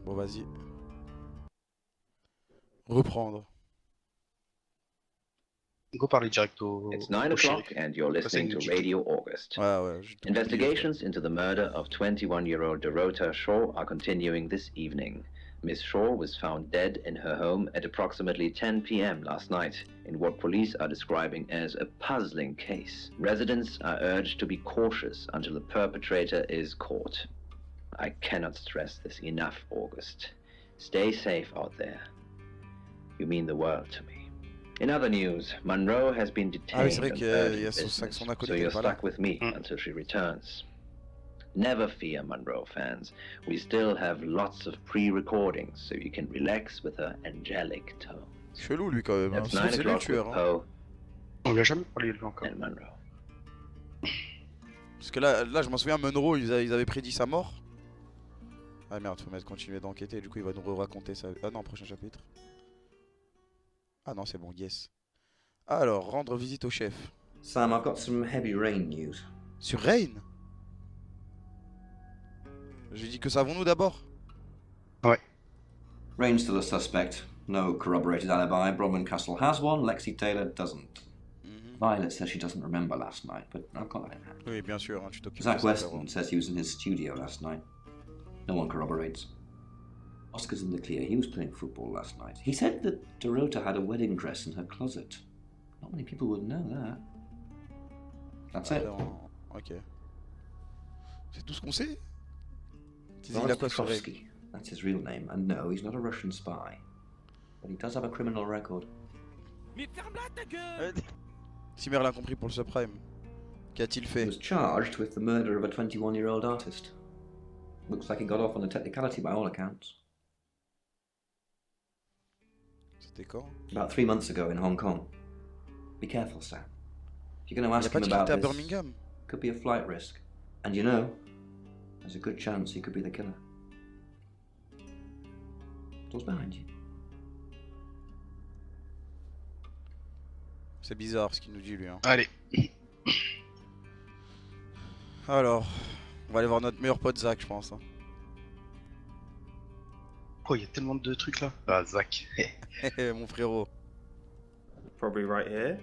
Bon, vas-y. Reprendre. Go parler direct au. It's 9 au o'clock shérif. and you're listening to Radio August. Ouais, ouais, j'ai tout oublié, frère. Investigations into the murder of 21-year-old Dorota Shaw are continuing this evening. Miss Shaw was found dead in her home at approximately 10 p.m. last night in what police are describing as a puzzling case. Residents are urged to be cautious until the perpetrator is caught. I cannot stress this enough, August. Stay safe out there. You mean the world to me. In other news, Monroe has been detained on urgent business, so you're stuck with me until she returns. Never fear, Monroe fans. We still have lots of pre-recordings, so you can relax with her angelic tone. Chelou lui quand même, hein. That's Sinon 9 c'est lui le o'clock with tueur. Hein. Poe On lui a jamais parlé de lui encore. and Monroe. Parce que là je m'en souviens, Monroe, ils avaient prédit sa mort. Ah merde, faut mettre continuer d'enquêter, du coup il va nous raconter ça. Ah non, prochain chapitre. Ah non, c'est bon, yes. Alors, rendre visite au chef. Sam, I've got some heavy rain news. Sur Rain? J'ai dit que savons-nous d'abord? Ouais. Rain's still a suspect. No corroborated alibi. Bronwyn Castle has one. Lexi Taylor doesn't. Violet says she doesn't remember last night, but I've got that in hand. Oui, bien sûr, hein, tu t'occupes Zach de ça, Weston says he was in his studio last night. No one corroborates. Oscar's in the clear. He was playing football last night. He said that Dorota had a wedding dress in her closet. Not many people would know that. That's it. Ok. C'est tout ce qu'on sait? Il a quoi sur Rain? Petrovsky, that's his real name. And no, he's not a Russian spy. But he does have a criminal record. Mais ferme-la ta gueule! Si Merlin a compris pour le subprime. Qu'a-t-il He fait? was charged with the murder of a 21-year-old artist. Looks like he got off on a technicality by all accounts. C'était quand? About 3 months ago in Hong Kong. Be careful, Sam. If you're going to Il a ask pas him dit qu'il about était à this, Birmingham? could be a flight risk. And you know, there's a good chance he could be the killer. Door's behind you. C'est bizarre ce qu'il nous dit lui. Hein. Allez. Alors, on va aller voir notre meilleur pote Zach, je pense. Hein. Oh, il y a tellement de trucs là. Ah, Zach. Mon frérot. Probably right here.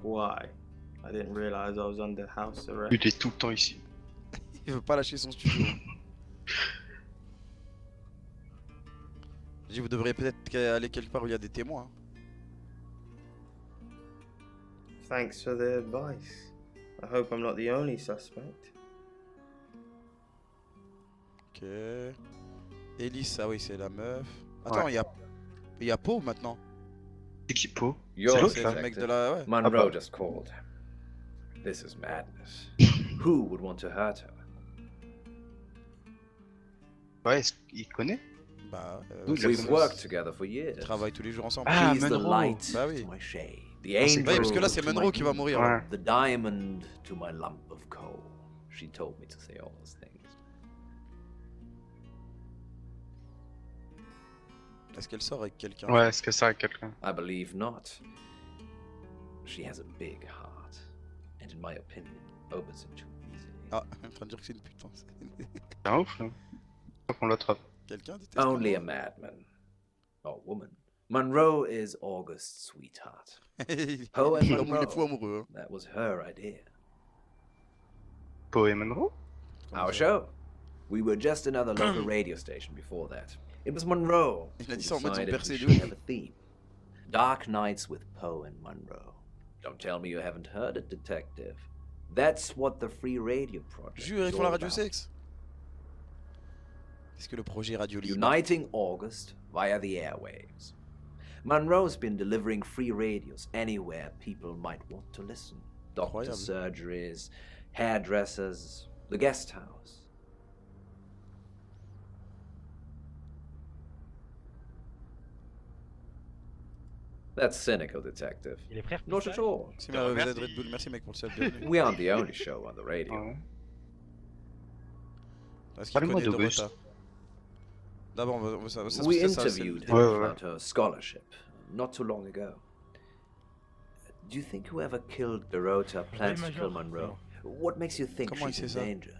Why? I didn't realize I was under house arrest. Il est tout le temps ici. Il veut pas lâcher son studio. J'ai dit, vous devriez peut-être aller quelque part où il y a des témoins. Thanks for the advice. I hope I'm not the only suspect. Ok. Elise, ah oui, c'est la meuf. Attends, il y a Poe maintenant. C'est qui Poe? You're C'est le mec de la... Ouais. Monroe just called. This is madness. Who would want to hurt her? Ouais, il connaît? Bah, We've worked together for years. Ils travaillent tous les jours ensemble. Ah, She's the Monroe. light Bah oui. to my shade. The Ah, c'est angel vrai, parce que là, c'est to Monroe my qui va youth. mourir. Ouais. The diamond to my lump of coal. She told me to say all those things. Est-ce qu'elle sort avec quelqu'un? Ouais, est-ce que ça a quelqu'un? I believe not. She has a big heart, and in my opinion, opens it too easily. Ah, en train de dire que c'est une putain. C'est un ouf là. Faut qu'on l'attrape. Quelqu'un déteste Only a Monroe. madman. Or woman. Monroe is August's sweetheart. Poe and Il est fou Monroe. amoureux. Hein. That was her idea. Poe et Monroe? Our show. We were just another local radio station before that. It was Monroe Il who a dit ça en mode son decided we percé de should ouf. have a theme. Dark Nights with Poe and Monroe. Don't tell me you haven't heard it, detective. That's what the Free Radio Project Jure, ils is font la all radio about. sexe. Qu'est-ce que le projet Radio Libre? Uniting August via the airwaves. Monroe's been delivering free radios anywhere people might want to listen. Doctor Incroyable. surgeries, hairdressers, the guest house. That's cynical, detective. Et les frères Not at all. Merci, Red Bull. Merci mec pour le sub. Bienvenue. We aren't the only show on the radio. Ouais. Est-ce qu'il Parlez-moi connaît d'Auguste. Dorota? D'abord, on va ça We c'est ça, interviewed c'est- him Ouais, ouais. about her scholarship not too long ago. Do you think whoever killed Dorota plans to kill Monroe? What makes you think Comment il she's sait in ça? danger?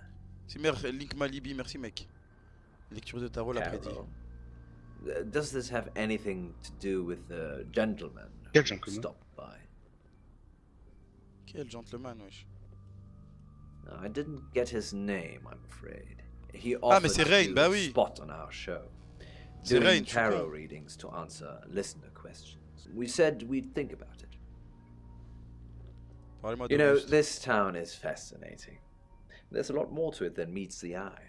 C'est Link Malibi, merci mec. Lecture de tarot l'après-midi. Tarot. Does this have anything to do with the gentleman Quel who gentleman? stopped by? Quel gentleman, wesh. No, I didn't get his name, I'm afraid. He Ah, mais offered c'est Rain, to bah oui. spot on our show. C'est Doing Rain, je suis tarot con. readings to answer listener questions. We said we'd think about it. Parlez-moi You know, d'Auguste. this town is fascinating. There's a lot more to it than meets the eye.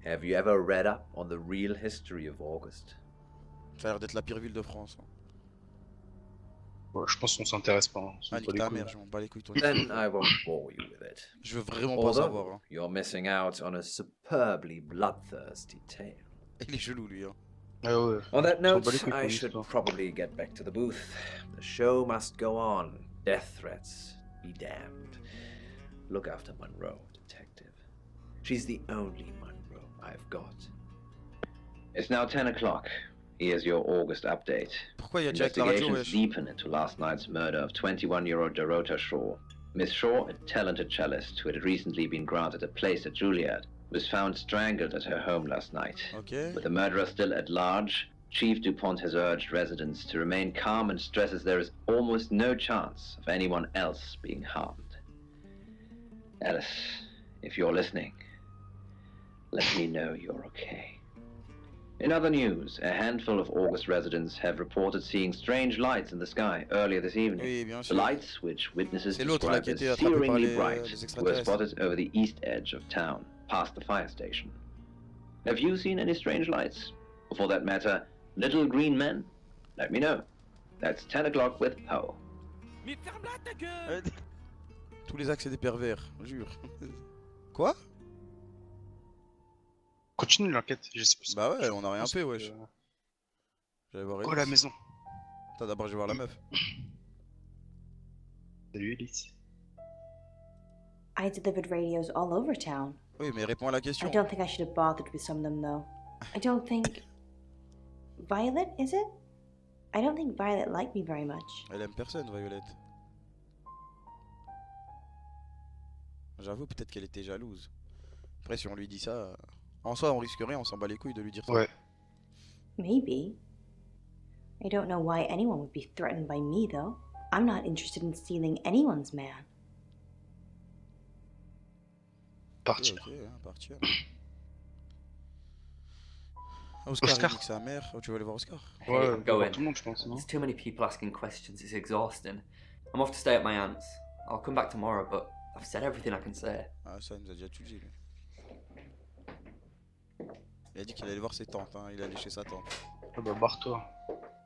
Have you ever read up on the real history of August? Ça a l'air d'être la pire ville de France. Hein. Ouais, je pense qu'on s'intéresse pas. Hein. On s'en Ah, bat nique les ta couilles. mère, je m'en bats les couilles, toi. Then I won't bore you with it. Je veux vraiment pas savoir. Although Hein. you're missing out on a superbly bloodthirsty tale. Il est chelou, lui. Hein. Ah ouais. On that s'en note, bat les couilles I pour should l'histoire. probably get back to the booth. The show must go on. Death threats be damned. Look after Monroe, detective. She's the only Monroe I've got. It's now 10 o'clock. Here's your August update. Pourquoi il y a direct la radio, Investigations wesh? deepen into last night's murder of 21-year-old Dorota Shaw. Miss Shaw, a talented cellist who had recently been granted a place at Juilliard, was found strangled at her home last night. Ok. With the murderer still at large, Chief DuPont has urged residents to remain calm and stresses there is almost no chance of anyone else being harmed. Alice, if you're listening, let me know you're okay. In other news, a handful of August residents have reported seeing strange lights in the sky earlier this evening. Oui, bien The sûr. lights, which witnesses C'est l'autre, là, described qui as était attrapé par searingly les bright, were extraterrestres. spotted over the east edge of town, past the fire station. Have you seen any strange lights? Or for that matter, little green men? Let me know. That's 10 o'clock with Poe. Mais ferme-la ta gueule. Tous les axes des pervers, jure. Quoi? Continue l'enquête. Je sais plus. Bah ouais, on a rien pense fait, que- wesh. J'allais voir Quoi, Elise. la maison? Attends, d'abord, je vais voir la meuf. Salut, Elise. I delivered radios all over town. Oui, mais réponds à la question. I don't think I should have bothered with some of them, though. I don't think... Violet, is it? I don't think Violet liked me very much. Elle aime personne, Violette. J'avoue, peut-être qu'elle était jalouse. Après, si on lui dit ça... En soi, on risque rien, on s'en bat les couilles de lui dire ça. Ouais. Maybe. I don't know why anyone would be threatened by me, though. I'm not interested in stealing anyone's man. Partir. Ok, hein, partir. Oscar, Oscar. il nique sa mère. Oh, tu veux aller voir Oscar? Ouais, I'm going. tout le monde, je pense. Non There's too many people asking questions, it's exhausting. I'm off to stay at my aunt's. I'll come back tomorrow, but I've said everything I can say. Ah, ça, il nous a déjà tout dit, lui. Il a dit qu'il allait voir ses tantes, hein. Il allait chez sa tante. Ah bah, barre-toi.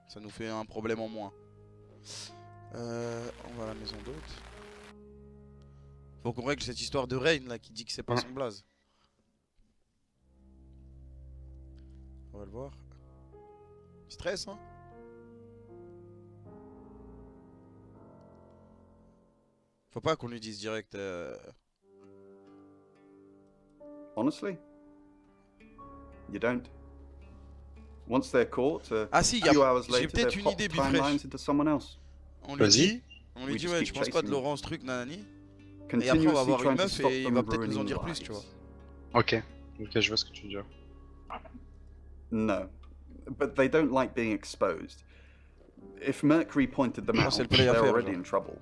Ça nous fait un problème en moins. On va à la maison d'hôte. Faut qu'on règle cette histoire de Rain là qui dit que c'est pas son blaze. On va le voir. Il stresse, hein. Faut pas qu'on lui dise direct. Honestly, you don't. Once they're caught, Ah si, a few hours j'ai later, peut-être they're une popped idée, timelines Befreesh. into someone else. On lui Vas-y. dit, We just ouais, keep je pense pas de chasing Laurence truc nanani. Et après on Continuously va voir une trying to meuf stop et il them va peut-être nous en ruining dire plus, tu vois. lives. Ok. Ok, je vois ce que tu veux dire. No, but they don't like being exposed. If Mercury pointed them Non, out, c'est le play à they're faire, already genre. in trouble.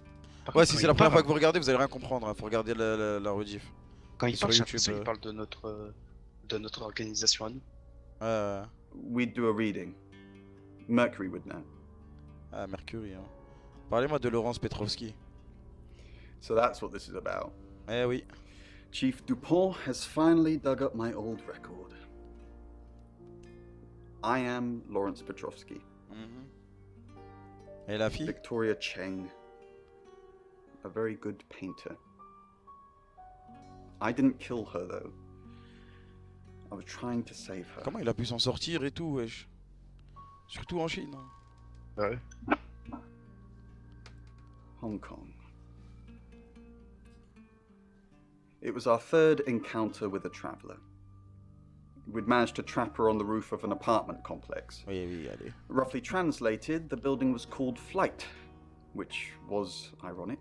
Ouais, si c'est la première fois que vous regardez, vous allez rien comprendre. Hein. Faut regarder la rediff. Quand il sur parle, j'ai YouTube, l'impression qu'il parle de notre organisation à nous. We'd do a reading. Mercury would know. Ah, Mercury. Hein. Parlez-moi de Laurence Petrovski. So that's what this is about. Eh oui. Chief DuPont has finally dug up my old record. I am Lawrence Petrovski. Et la fille? Victoria Cheng. A very good painter. I didn't kill her though. I was trying to save her. Comment il a pu s'en sortir et tout, wesh? Surtout en Chine. Hein. Ouais. Hong Kong. It was our third encounter with a traveller. We'd managed to trap her on the roof of an apartment complex. Oui, oui, allez. Roughly translated, the building was called Flight, which was ironic.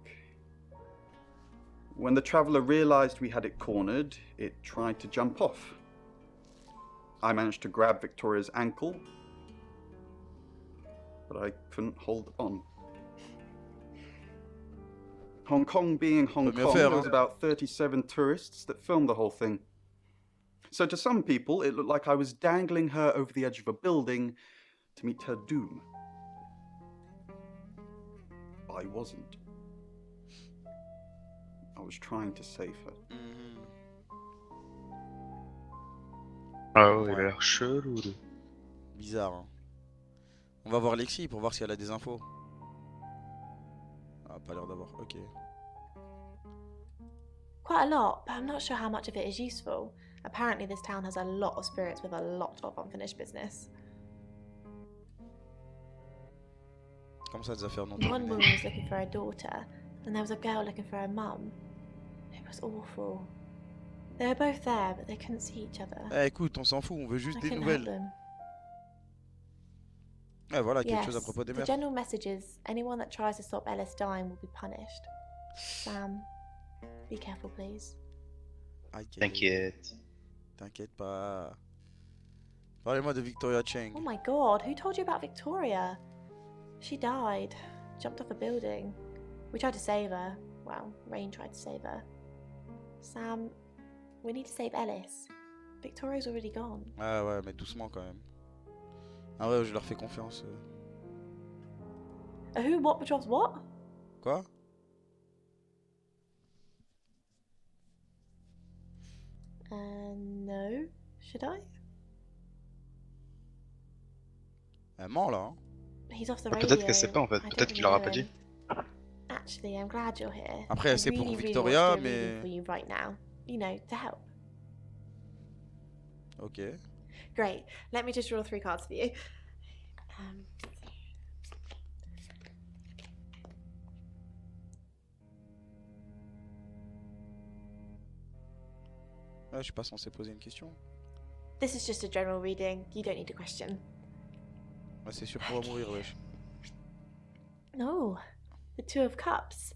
When the traveller realised we had it cornered, it tried to jump off. I managed to grab Victoria's ankle, but I couldn't hold on. Hong Kong being Hong Kong, there was about 37 tourists that filmed the whole thing. So to some people, it looked like I was dangling her over the edge of a building to meet her doom. I wasn't. I was trying to save her. Ah ouais, il a l'air chelou. Bizarre. Hein. On va voir Lexi pour voir si elle a des infos. Ah, pas l'air d'avoir. Ok. Quite a lot, but I'm not sure how much of it is useful. Apparently this town has a lot of spirits with a lot of unfinished business. Comme ça, des affaires non One terminées. woman was looking for her daughter, and there was a girl looking for her mum. It was awful. They were both there, but they couldn't see each other. Eh, écoute, on s'en fout, on veut juste I des couldn't help nouvelles. them. Ah, voilà, quelque Yes, chose à propos des the mères. general message is anyone that tries to stop Ellis dying will be punished. Sam, be careful, please. T'inquiète. T'inquiète pas. Parlez-moi de Victoria Cheng. Oh my god, who told you about Victoria? She died. Jumped off a building. We tried to save her. Well, Rain tried to save her. Sam, we need to save Ellis. Victoria's already gone. Ah ouais, mais doucement quand même. Ah ouais, je leur fais confiance. Who, what, which one's what? Quoi? No. Should I? Elle ment là. Hein. He's off the radio. Peut-être qu'elle sait pas en fait, I don't peut-être qu'il really leur a know pas dit. him. Actually, I'm glad you're here. Après, I c'est pour really, Victoria, really want to do a reading mais- for you right now. You know, to help. Ok. Great. Let me just draw 3 cards for you. Ouais, je suis pas censé poser une question. This is just a general reading. You don't need a question. Ouais, c'est sûr qu'on va mourir, wesh. No. The Two of Cups.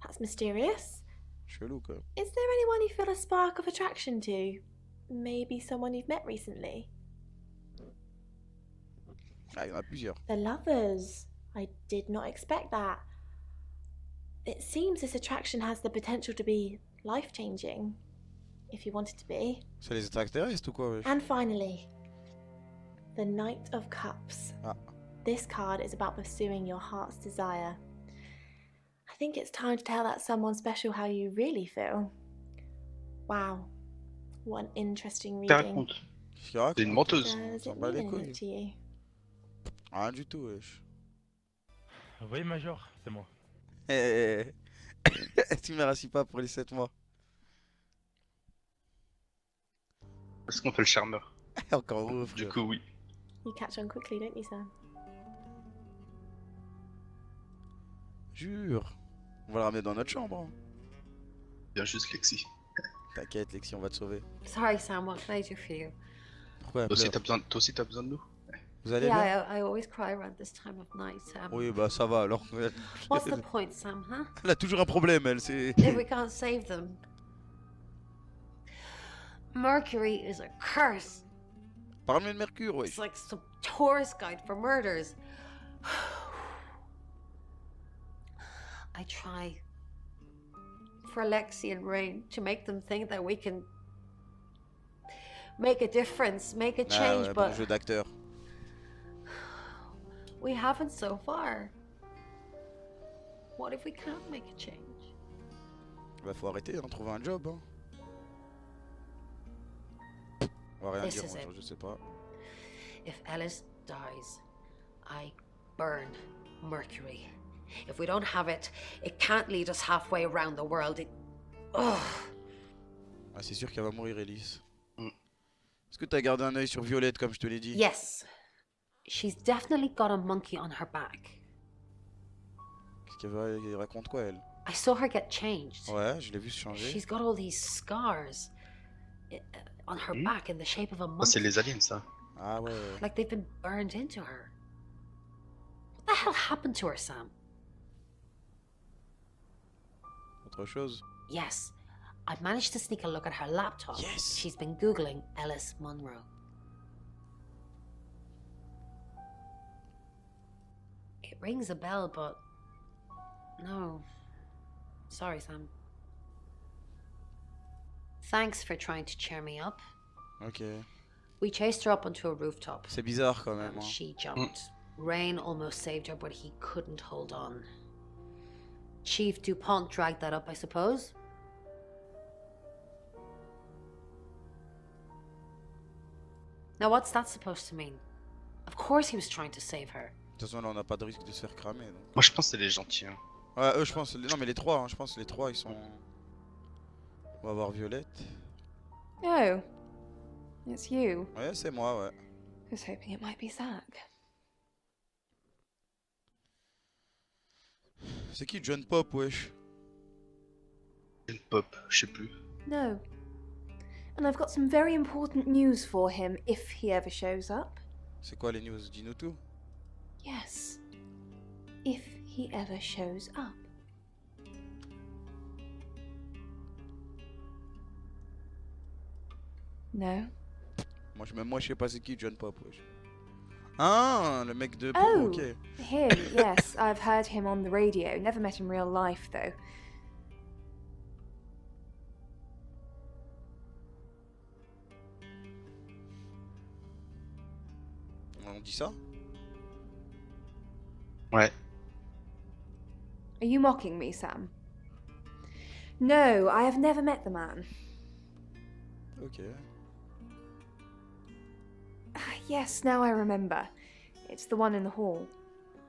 That's mysterious. Chelou quoi. Is there anyone you feel a spark of attraction to? Maybe someone you've met recently? Ah, il y en a plusieurs. The Lovers. I did not expect that. It seems this attraction has the potential to be life-changing. If you want it to be. C'est les extraterrestres ou quoi, wesh? And finally, the Knight of Cups. Ah. This card is about pursuing your heart's desire. I think it's time to tell that someone special how you really feel. Wow, what an interesting T'as reading. raconte. C'est une menteuse. Does S'en it bat les mean couilles. anything to you? Rien du tout, wesh. Oui, Major, c'est moi. Eh, tu me rassis pas pour les 7 mois. Est-ce qu'on fait le charmeur? Encore heureux, frère. Du coup, oui. You catch on quickly, don't you, Sam? Jure. On va le ramener dans notre chambre. Hein. Bien juste Lexi. T'inquiète, Lexi, on va te sauver. Sorry, Sam, what can I do for you? Pourquoi elle Toi aussi, pleure? toi aussi, t'as besoin de nous? Vous allez bien? Yeah, I always cry around this time of night, Sam. Oui, bah ça va alors. What's the point, Sam, huh? Elle a toujours un problème, elle, c'est... If we can't save them. Mercury is a curse. Parle-moi de Mercure, ouais. It's like some tourist guide for murders. I try for Lexi and Rain to make them think that we can make a difference, make a Ah change, ouais, bon but jeu d'acteur. we haven't so far. What if we can't make a change? Bah faut arrêter, hein, trouver un job. Hein. On va rien This dire, is moi, it. je sais pas. If Ellis dies, I burn Mercury. If we don't have it, it can't lead us halfway around the world. Ugh. Ah, c'est sûr qu'elle va mourir, Elise. Est-ce que t'as gardé un œil sur Violette, comme je te l'ai dit? Yes. She's definitely got a monkey on her back. Qu'est-ce qu'elle raconte quoi, elle? I saw her get changed. Ouais, je l'ai vu se changer. She's got all these scars on her back in the shape of a Ah, monkey. c'est les aliens, ça. Ah ouais. Like they've been burned into her. What the hell happened to her, Sam? Autre chose? Yes. I managed to sneak a look at her laptop. Yes. She's been Googling Ellis Munro. rings a bell, but no. Sorry, Sam. Thanks for trying to cheer me up. Ok. We chased her up onto a rooftop. C'est bizarre quand même. And Hein. she jumped. Rain almost saved her, but he couldn't hold on. Chief DuPont dragged that up, I suppose. Now, what's that supposed to mean? Of course he was trying to save her. De toute façon, là, on n'a pas de risque de se faire cramer. Donc. Moi, je pense que c'est les gentils. Hein. Ouais, eux, je pense. Non, mais les trois, hein, je pense que les trois, ils sont. On va voir Violette. Oh, it's you. Ouais, c'est moi, ouais. I was hoping it might be Zach. C'est qui John Pop, wesh? John Pop, je sais plus. No. And I've got some very important news for him if he ever shows up. C'est quoi les news? Dis-nous tout. Yes. If he ever shows up. No. Même moi, je sais pas c'est qui John Pop, wesh. Ah, le mec de. Oh, ok. him, yes. I've heard him on the radio. Never met in real life, though. On dit ça? Ouais. Are you mocking me, Sam? No, I have never met the man. Ok. Yes, now I remember. It's the one in the hall.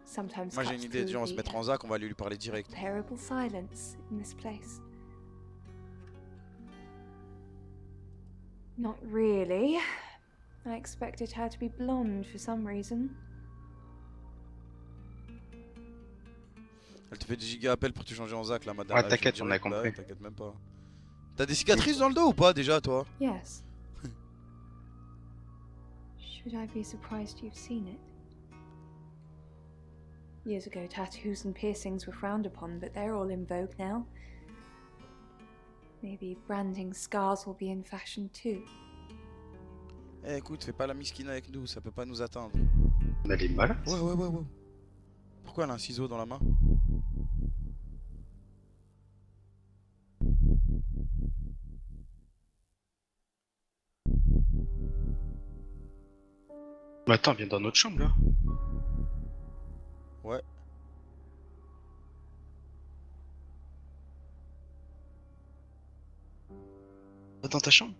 Sometimes Moi j'ai une idée, déjà on va se mettre en zac, on va aller lui parler direct. Terrible silence in this place. Not really. I expected her to be blonde for some reason. Elle te fait des giga appels pour te changer en zac là, madame. Ouais, t'inquiète, on a compris. T'inquiète même pas. T'as des cicatrices dans le dos ou pas déjà, toi? Yes. Should I be surprised you've seen it? Years ago, tattoos and piercings were frowned upon, but they're all in vogue now. Maybe branding scars will be in fashion too. Eh écoute, fais pas la miskine avec nous, ça peut pas nous atteindre. On a les malades. Ouais. Pourquoi elle a un ciseau dans la main? Mais attends, viens dans notre chambre là. Ouais. Va dans ta chambre.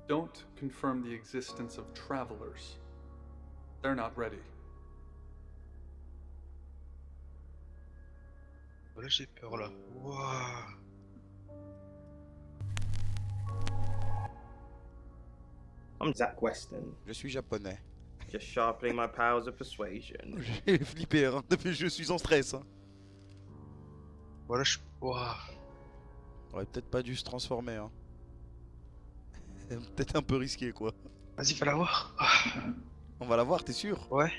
Don't confirm the existence of travelers. They're not ready. Voilà, j'ai peur là. Wouah. I'm Zach Weston. Je suis japonais. Just sharpening my powers of persuasion. J'ai flippé, hein. Depuis je suis en stress. Hein. Voilà, je. Wouah. On aurait peut-être pas dû se transformer. Hein. Peut-être un peu risqué quoi. Vas-y, va la voir. On va la voir, t'es sûr? Ouais.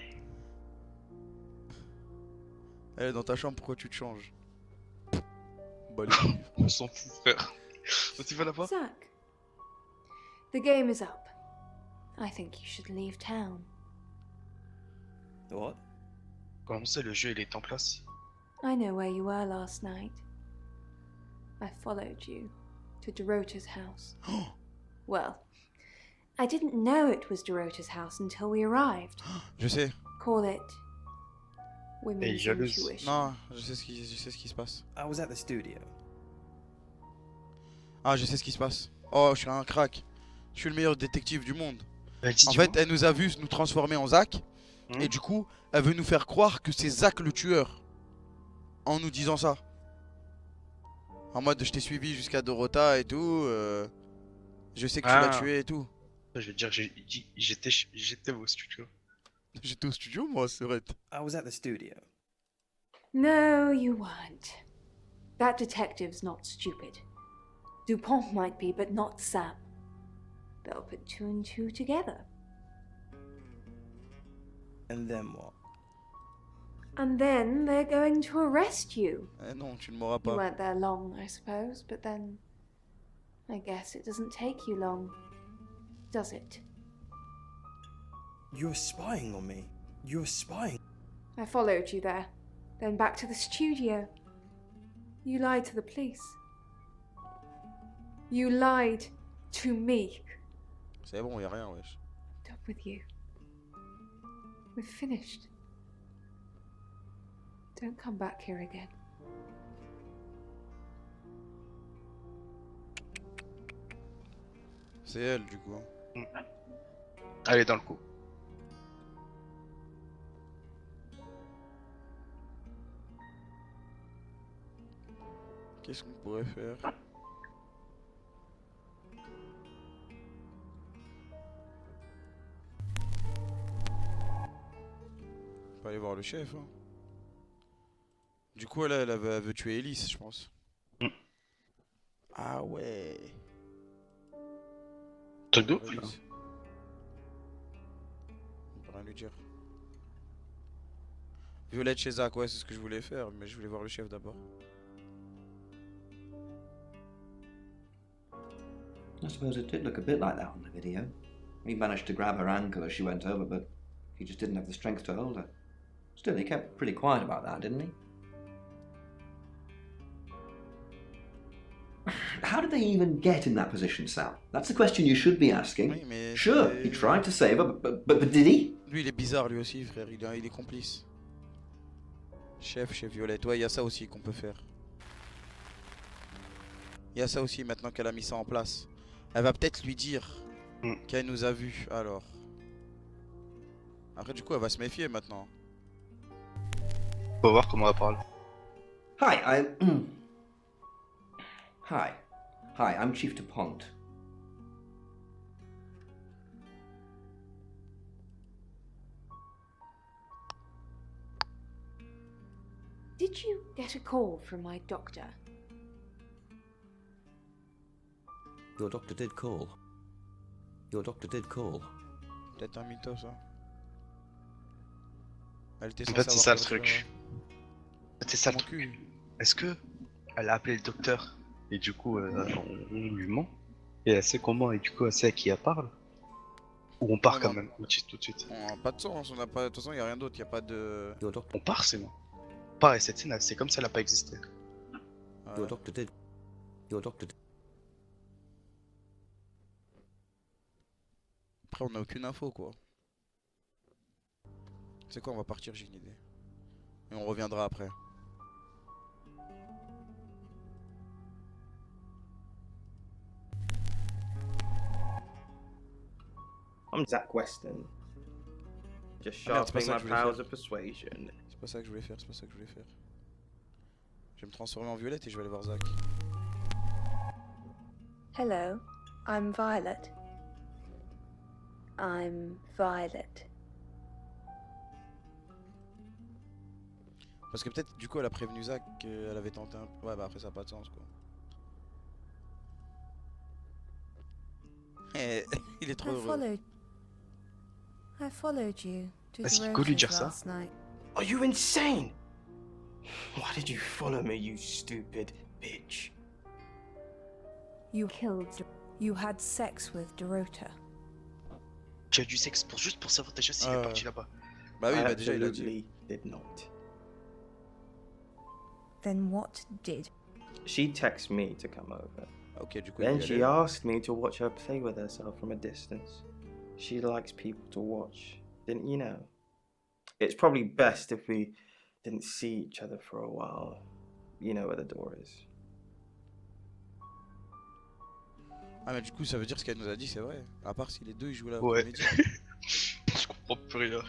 Elle est dans ta chambre, pourquoi tu te changes? Bah, on s'en fout, frère. Vas-y, va la voir. Zach, the game is up. I think you should leave town. What? Comment c'est, le jeu il est en place? I know where you were last night. I followed you to Dorota's house. Well, I didn't know it was Dorota's house until we arrived. Je sais. Call it women's jalouse. intuition. Non, je sais ce qui se passe. I was at the studio. Ah, je sais ce qui se passe. Oh, je suis un crack. Je suis le meilleur détective du monde. Bah, en fait, elle nous a vu nous transformer en Zach. Et du coup, elle veut nous faire croire que c'est Zach le tueur. En nous disant ça. En mode, je t'ai suivi jusqu'à Dorota et tout. Je sais que tu l'as tué et tout. Je vais dire, j'étais au studio. J'étais au studio, moi, c'est vrai. I was at the studio. No, you weren't. That detective's not stupid. DuPont might be, but not Sam. They'll put two and two together. And then what? And then they're going to arrest you. Eh non, tu ne m'auras pas. You weren't there long, I suppose, but then I guess it doesn't take you long, does it? You're spying on me. You're spying. I followed you there, then back to the studio. You lied to the police. You lied to me. C'est bon, y'a rien, wesh. Done with you. We're finished. Don't come back here again. C'est elle, du coup. Elle est dans le coup. Qu'est-ce qu'on pourrait faire? On peut aller voir le chef. Hein. Du coup, elle veut tuer Elise, je pense. Ah ouais. Truc de ouf, là. On peut rien lui dire. Violette chez Zach, ouais, c'est ce que je voulais faire, mais je voulais voir le chef d'abord. I suppose it did look a bit like that on the video. He managed to grab her ankle as she went over, but he just didn't have the strength to hold her. Still, he kept pretty quiet about that, didn't he? How did they even get in that position, Sam? That's the question you should be asking. Oui, mais sure, he tried to save her, but did he? Lui, il est bizarre, lui aussi, frère. Il est complice. Chef chez Violette. Ouais, il y a ça aussi qu'on peut faire. Il y a ça aussi, maintenant qu'elle a mis ça en place. Elle va peut-être lui dire qu'elle nous a vus, alors. Après, du coup, elle va se méfier maintenant. On va voir comment elle parle. Hi, Hi, I'm Chief DuPont. Did you get a call from my doctor? Your doctor did call. Your doctor did call. Peut-être un mytho, ça. Elle était En censée fait, c'est ça le avoir truc. C'est ça le truc. Est-ce que elle a appelé le docteur et du coup on lui ment et elle sait comment et du coup elle sait à qui elle parle? Ou on part quand même tout de suite? On n'a pas de sens, on n'a pas... de toute façon il n'y a rien d'autre, il n'y a pas de... On part, c'est bon. Pareil, cette scène, c'est comme si elle n'a pas existé. Ouais. Your doctor did. Your doctor did. Après on n'a aucune info quoi. C'est quoi, on va partir, j'ai une idée. Et on reviendra après. I'm Zach Weston. Just Ah merde, c'est pas sharpening ça my que je voulais powers faire. of persuasion. C'est pas ça que je voulais faire, c'est pas ça que je voulais faire. Je vais me transformer en Violette et je vais aller voir Zach. Hello, I'm Violet. I'm Violet. Parce que peut-être du coup elle a prévenu Zach qu'elle avait tenté un... Ouais bah après ça n'a pas de sens quoi. Il est trop heureux. I followed you to Est-ce qu'il faut lui dire Dorota's ça? last night. Are you insane? Why did you follow me, you stupid bitch? You killed. You had sex with Dorota. Tu as du sexe juste pour savoir déjà s'il est parti là-bas. Bah oui, I bah déjà il a dit. absolutely did not. Then what did? She texted me to come over. Ok, du coup Then il she asked me to watch her play with herself from a distance. She likes people to watch, didn't you know? It's probably best if we didn't see each other for a while. You know where the door is. Ah mais du coup ça veut dire ce qu'elle nous a dit c'est vrai. À part si les deux ils jouent la Ouais. comédie. Je comprends plus rien.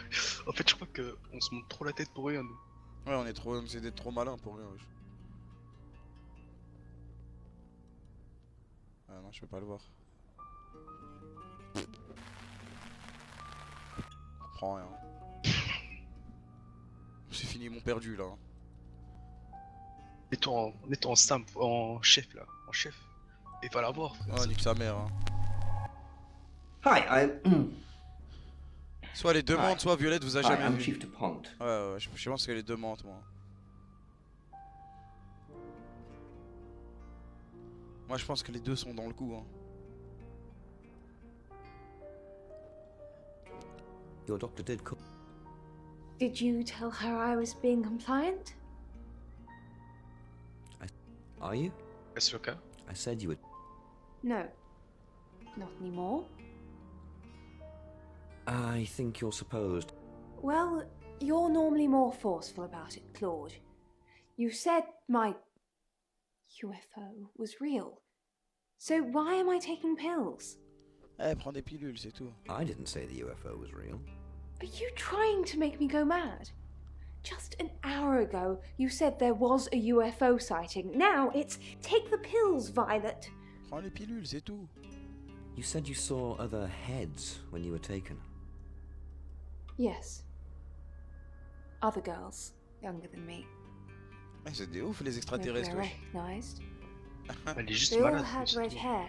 En fait, je crois qu'on se monte trop la tête pour rien, nous. Ouais on essaie d'être trop malin pour rien. Wesh. Ah non je peux pas le voir. Je comprends rien. C'est fini mon perdu là. Mets-toi en Sam, en chef là, en chef. Et va la voir. Oh nique sa mère hein. Hi, Soit les deux mentent, soit Violette vous a Hi, jamais I'm vu. Chief DuPont. Ouais, je pense que les deux mentent moi. Moi je pense que les deux sont dans le coup hein. Your doctor did call. Did you tell her I was being compliant? Are you? Est-ce le cas? I said you would. No. Not anymore. I think you're supposed. Well, you're normally more forceful about it, Claude. You said my UFO was real. So why am I taking pills? Eh, prends des pilules, c'est tout. I didn't say the UFO was real. Are you trying to make me go mad? Just an hour ago, you said there was a UFO sighting. Now it's take the pills, Violet. Prends les pilules, c'est tout. You said you saw other heads when you were taken. Yes. Other girls, younger than me. Eh, c'est des ouf les Maybe extraterrestres. I wesh. recognized. Elle est juste They all malade. had red hair.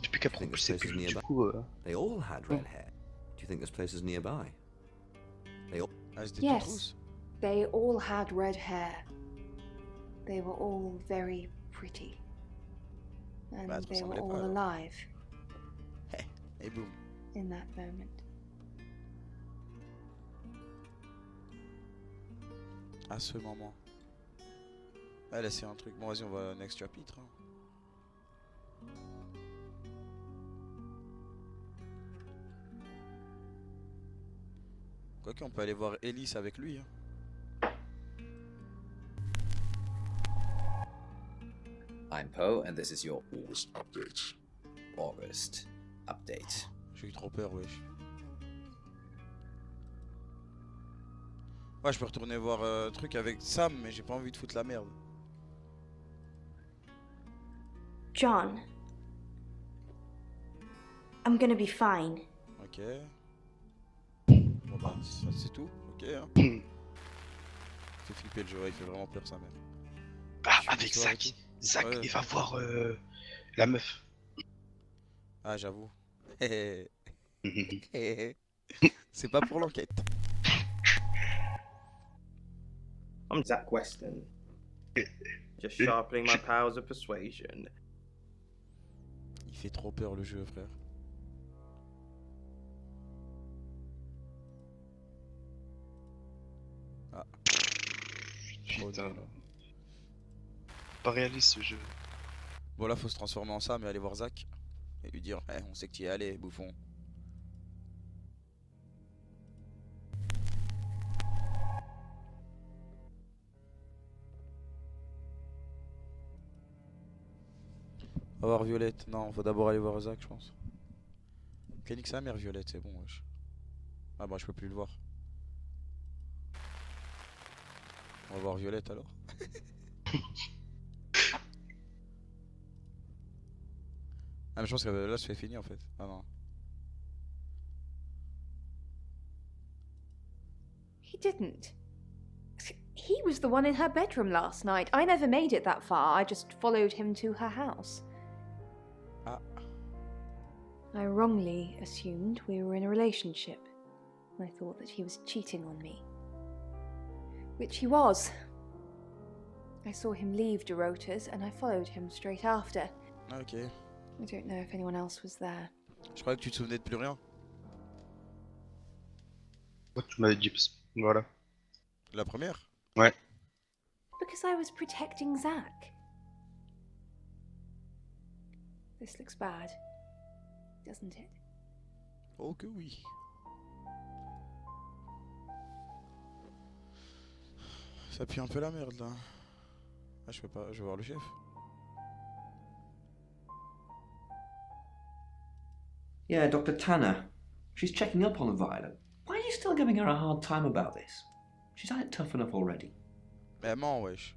Depuis qu'après, je sais plus. Du coup, They all had red hair. Do you think there's places nearby? They all. Yes. They all had red hair. They were all very pretty. And Bah, they were ressemblait all pas, alors. alive Et boum. in that moment. À ce moment. Ah là c'est un truc. Bon vas-y on va au next chapitre. Hein. Quoique on peut aller voir Ellis avec lui. Hein. I'm Poe, and this is your August update. August update. J'ai eu trop peur, wesh. Ouais, je peux retourner voir truc avec Sam, mais j'ai pas envie de foutre la merde. John, I'm gonna be fine. Ok. Bon bah, ça c'est tout. Ok. Hein. Il fait flipper le jeu, ouais, il fait vraiment peur sa mère. Ah, avec Zach. Zach, ouais. il va voir la meuf. Ah, j'avoue. C'est pas pour l'enquête. I'm Zach Weston. Just sharpening my powers of persuasion. Il fait trop peur le jeu, frère. Ah. Putain. Pas réaliste ce jeu. Bon là faut se transformer en Sam et aller voir Zach. Et lui dire, eh, on sait que tu y es allé, bouffon. On va voir Violette. Non, faut d'abord aller voir Zach, je pense. Clinique sa mère, Violette, c'est bon, wesh. Ah bah je peux plus le voir. On va voir Violette alors. Ah mais je pense que là c'est fini en fait. Ah non. He didn't. He was the one in her bedroom last night. I never made it that far. I just followed him to her house. Ah. I wrongly assumed we were in a relationship. I thought that he was cheating on me. Which he was. I saw him leave Dorota's and I followed him straight after. Ok. I don't know if anyone else was there. Je croyais que tu te souvenais de plus rien. Ouais, tu m'avais dit. Voilà. La première? Ouais. Because I was protecting Zach. This looks bad, doesn't it? Oh que oui. Ça pue un peu la merde là. Ah je peux pas, je vais voir le chef. Yeah, Dr. Tanner. She's checking up on Violet. Why are you still giving her a hard time about this? She's had it tough enough already. Mais ment, wesh.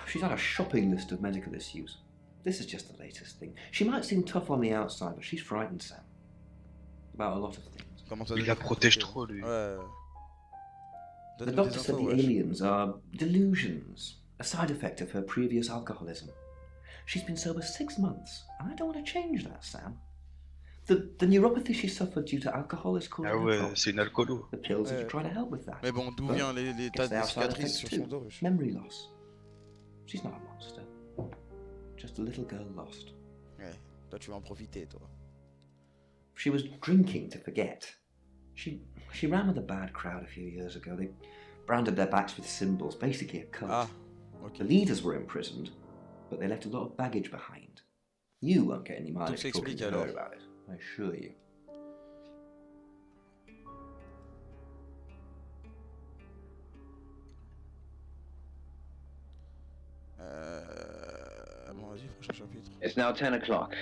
She's had a shopping list of medical issues. This is just the latest thing. She might seem tough on the outside, but she's frightened, Sam. About a lot of things. Comment ça Il la protège trop, lui. Ouais. The doctor said the aliens are delusions, a side effect of her previous alcoholism. She's been sober 6 months, and I don't want to change that, Sam. The neuropathy she suffered due to alcohol is causing Ah her ouais, problems. c'est une alcoolo. The pills are trying to help with that. Mais bon, d'où But vient les tas it's the de outside cicatrices effects sur son too. dos, wesh. Memory loss. She's not a monster. Just a little girl lost. Ouais, toi tu vas en profiter, toi. She was drinking to forget. She ran with a bad crowd a few years ago. They branded their backs with symbols, basically a cult. Ah, okay. The leaders were imprisoned, but they left a lot of baggage behind. You won't get any mileage talking to her about it, I assure you. Bon, vas-y, prochain chapitre. It's now 10 o'clock.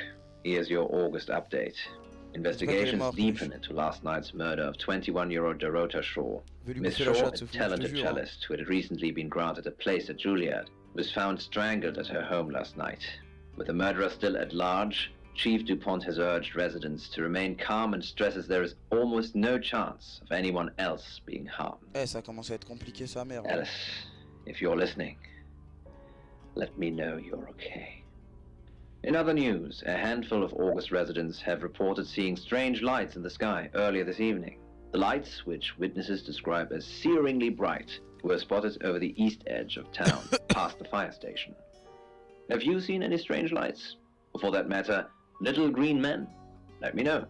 Here's your August update. Investigations deepen into last night's murder of 21-year-old Dorota Shaw. Miss Shaw, a talented cellist who had recently been granted a place at Juilliard, was found strangled at her home last night. With the murderer still at large, Chief DuPont has urged residents to remain calm and stresses there is almost no chance of anyone else being harmed. Ça commence à être compliqué sa mère. Alice, if you're listening, let me know you're okay. In other news, a handful of August residents have reported seeing strange lights in the sky earlier this evening. The lights, which witnesses describe as searingly bright, were spotted over the east edge of town, past the fire station. Have you seen any strange lights? Or for that matter, little green men? Let me know.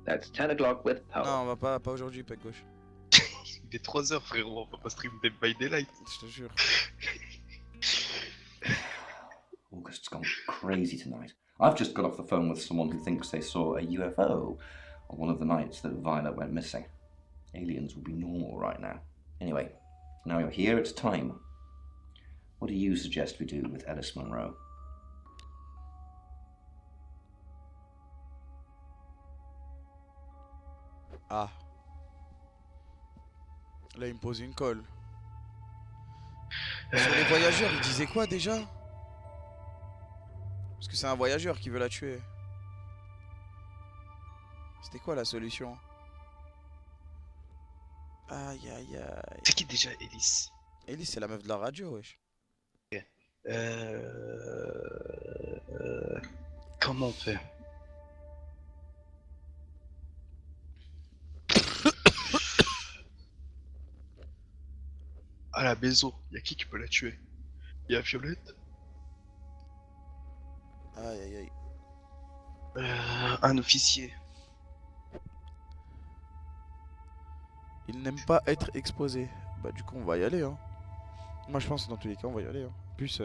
That's 10 o'clock with power. Non, on va pas aujourd'hui, pec gauche. Il est 3h, frérot, on va pas stream Dead by Daylight. Je te jure. August's gone crazy tonight. I've just got off the phone with someone who thinks they saw a UFO on one of the nights that Violet went missing. Aliens will be normal right now. Anyway, now you're here, it's time. What do you suggest we do with Alice Monroe? Ah. Là, il me pose une colle. Sur les voyageurs, il disait quoi déjà? Parce que c'est un voyageur qui veut la tuer. C'était quoi la solution? Aïe aïe aïe. C'est qui déjà Elise? Elise, c'est la meuf de la radio, wesh. Comment on fait? À la maison, y'a qui peut la tuer? Y'a Violette? Aïe aïe aïe. Un officier. Il n'aime pas être exposé. Bah du coup on va y aller hein. Moi je pense que dans tous les cas on va y aller hein. En plus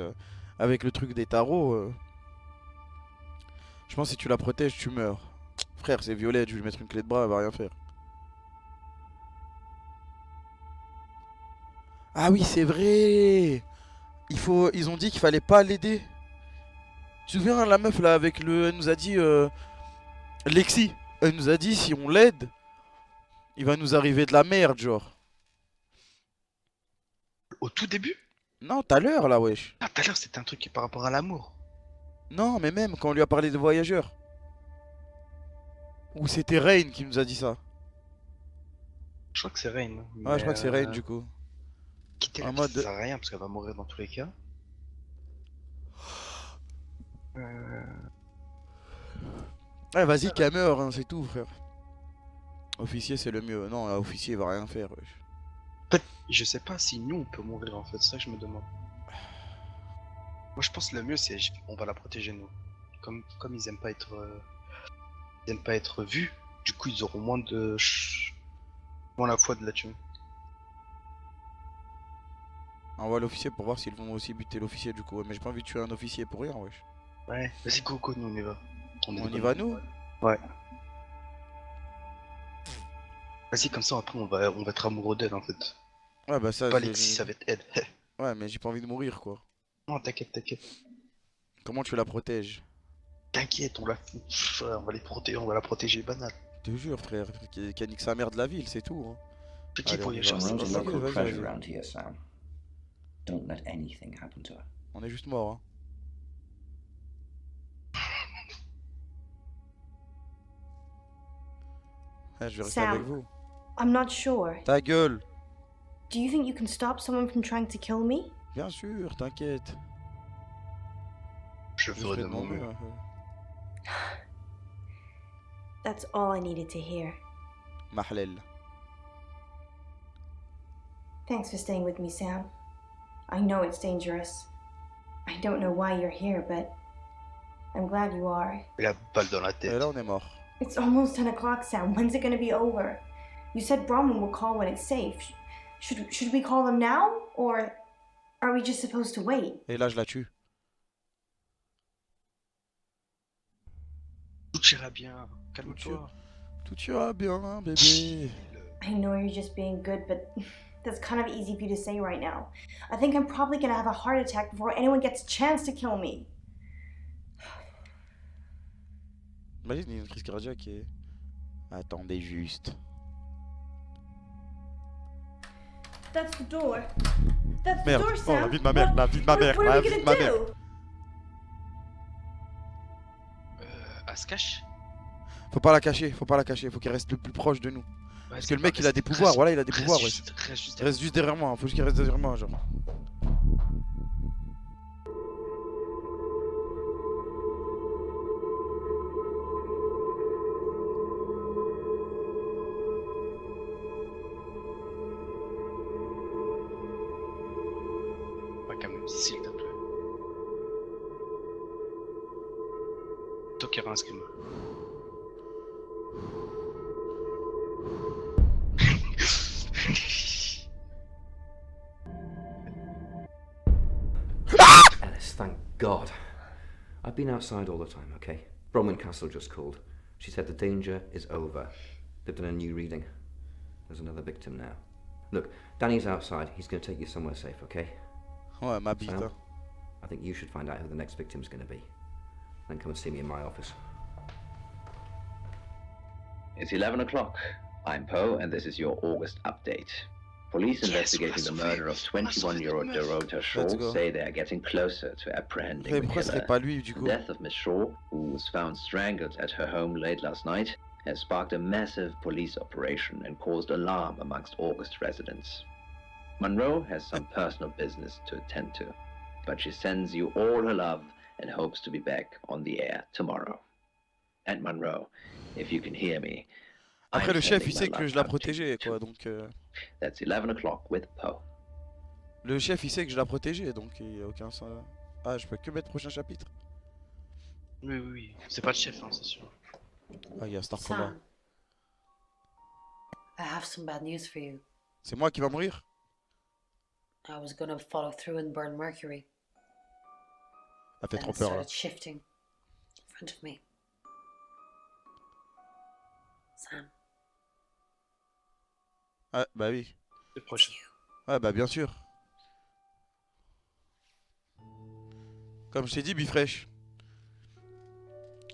avec le truc des tarots je pense que si tu la protèges tu meurs. Frère c'est Violette, je vais lui mettre une clé de bras, elle va rien faire. Ah oui c'est vrai. Ils ont dit qu'il fallait pas l'aider. Tu te souviens la meuf là avec le... Elle nous a dit... Lexi. Elle nous a dit si on l'aide, il va nous arriver de la merde genre. Au tout début? Non, tout à l'heure là wesh. Ah tout à l'heure c'était un truc qui est par rapport à l'amour. Non mais même quand on lui a parlé de voyageurs. Ou c'était Rain qui nous a dit ça. Je crois que c'est Rain. Ouais je crois que c'est Rain du coup. Quitter en la mode... ça sert à rien parce qu'elle va mourir dans tous les cas. Ouais vas-y qu'elle meurt hein, c'est tout frère. Officier c'est le mieux. Non là, officier il va rien faire wesh. En fait je sais pas si nous on peut mourir en fait, c'est ça que je me demande. Moi je pense que le mieux c'est on va la protéger nous. Comme ils aiment pas être vus, du coup ils auront moins la foi de la tuer. On va l'officier pour voir s'ils vont aussi buter l'officier du coup. Mais j'ai pas envie de tuer un officier pour rien wesh. Ouais, vas-y go, nous on y va. On y va nous? Ouais. Vas-y comme ça après on va être amoureux d'elle en fait. Ouais bah ça... Pas Alexis, ça va être elle. Ouais mais j'ai pas envie de mourir quoi. Non t'inquiète. Comment tu la protèges? T'inquiète, on va la protéger banal. Je te jure frère, qui a niqué sa mère de la ville, c'est tout hein. C'est qui voyageur? There's a local treasure around here, Sam. Don't let anything happen to her. On est juste mort hein. Je vais rester avec vous. I'm not sure. Ta gueule. Do you think you can stop someone from trying to kill me? Bien sûr, t'inquiète. Je ferai de mon mieux. That's all I needed to hear. Mahlel. Thanks for staying with me, Sam. I know it's dangerous. I don't know why you're here, but I'm glad you are. La balle dans la tête. Et là, on est mort. It's almost 10 o'clock, Sam. When's it gonna be over? You said Bronwyn will call when it's safe. Should we call them now? Or are we just supposed to wait? Et là, je la tue. Tout ira bien. Calme-toi. Tout ira bien, bébé. I know you're just being good, but that's kind of easy for you to say right now. I think I'm probably gonna have a heart attack before anyone gets a chance to kill me. Imagine, il y a une crise cardiaque et... Attendez juste. That's the door. That's the Merde, door, oh, Sam. la vie de ma mère, la vie de ma mère, What are la we vie de gonna ma mère. do? Elle se cache. Faut pas la cacher, faut qu'elle reste le plus proche de nous. Parce que le mec, il a des pouvoirs, voilà, il a des pouvoirs, ouais. Reste juste derrière moi, faut juste qu'il reste derrière moi, genre. Ouais, quand même, s'il te plaît. Toi qui avais un scream. Alice, thank God. I've been outside all the time, okay? Bronwyn Castle just called. She said the danger is over. They've done a new reading. There's another victim now. Look, Danny's outside. He's going to take you somewhere safe, okay? Ouais, ma bite. Sam, I think you should find out who the next victim's going to be. Then come and see me in my office. It's 11 o'clock. I'm Poe, and this is your August update. Police investigating the murder of 21-year-old Dorota Shaw say they are getting closer to apprehending the killer. The death of Miss Shaw, who was found strangled at her home late last night, has sparked a massive police operation and caused alarm amongst August residents. Monroe has some personal business to attend to, but she sends you all her love and hopes to be back on the air tomorrow. And Monroe, if you can hear me, après le chef il sait que je la protégeais quoi donc That's 11 o'clock with Poe. Le chef il sait que je la protégeais donc il y a aucun sens. Ah je peux que mettre prochain chapitre. Oui, c'est pas le chef hein, c'est sûr. Ah il y a Star Power. Sam, I have some bad news for you. C'est moi qui va mourir? I was gonna follow through and burn Mercury. Ça fait Then trop it peur là. started shifting in front of me. Sam. Ah bah oui. Le prochain. Ouais bah bien sûr. Comme je t'ai dit Befreesh.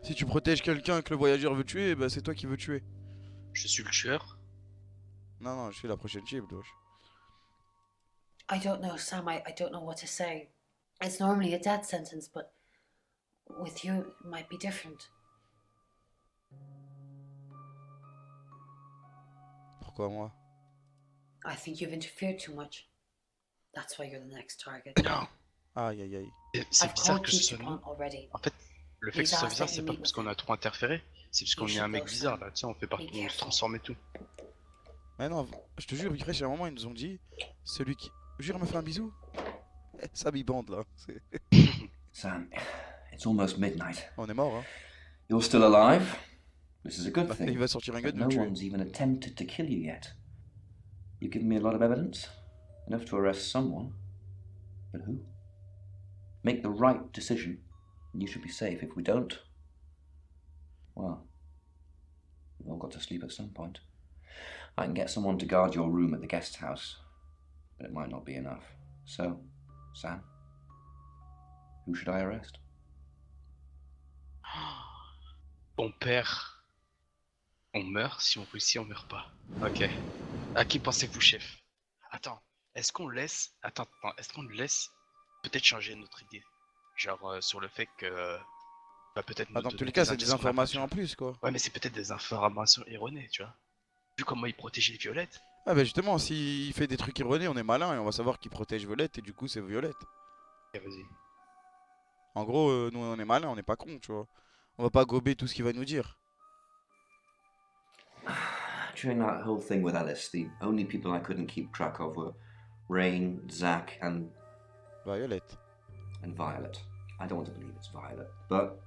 Si tu protèges quelqu'un que le voyageur veut tuer, bah c'est toi qui veux tuer. Je suis le tueur. Non, je suis la prochaine cible, wesh. I don't know, Sam. I don't know what to say. It's normally a death sentence, but with you, it might be different. Pourquoi moi? I think you've interfered too much. That's why you're the next target. Non. Aïe aïe aïe. C'est bizarre que ce soit nous. Already. En fait, le fait que ce soit bizarre, c'est pas parce qu'on a trop interféré, c'est parce qu'on est un mec bizarre là, tu sais, on fait partie, on se transforme et tout. Mais non, je te jure, Befreesh, à un moment ils nous ont dit, celui qui... Jure, me fait un bisou. Ça bibande là. Sam, it's almost midnight. On est mort hein. You're still alive. This is a good thing. Il va sortir un gars de no nous tuer. one's even attempted to kill you yet. You've given me a lot of evidence, enough to arrest someone. But who? Make the right decision, and you should be safe. If we don't, well, we've all got to sleep at some point. I can get someone to guard your room at the guest house, but it might not be enough. So, Sam, who should I arrest? Bon père, on meurt, si on réussit, on meurt pas. Ok. À qui pensez-vous, chef? Attends, est-ce qu'on laisse... Attends, est-ce qu'on le laisse peut-être changer notre idée? Genre sur le fait que... Bah peut-être... Dans tous les cas, c'est des informations en plus, quoi. Ouais, mais c'est peut-être des informations erronées, tu vois. Vu comment il protégeait Violette. Ah bah justement, s'il fait des trucs erronés, on est malin et on va savoir qu'il protège Violette et du coup c'est Violette. Ok, vas-y. En gros, nous on est malin, on n'est pas con, tu vois. On va pas gober tout ce qu'il va nous dire. During that whole thing with Alice, the only people I couldn't keep track of were Rain, Zach, and... Violet. And Violet. I don't want to believe it's Violet, but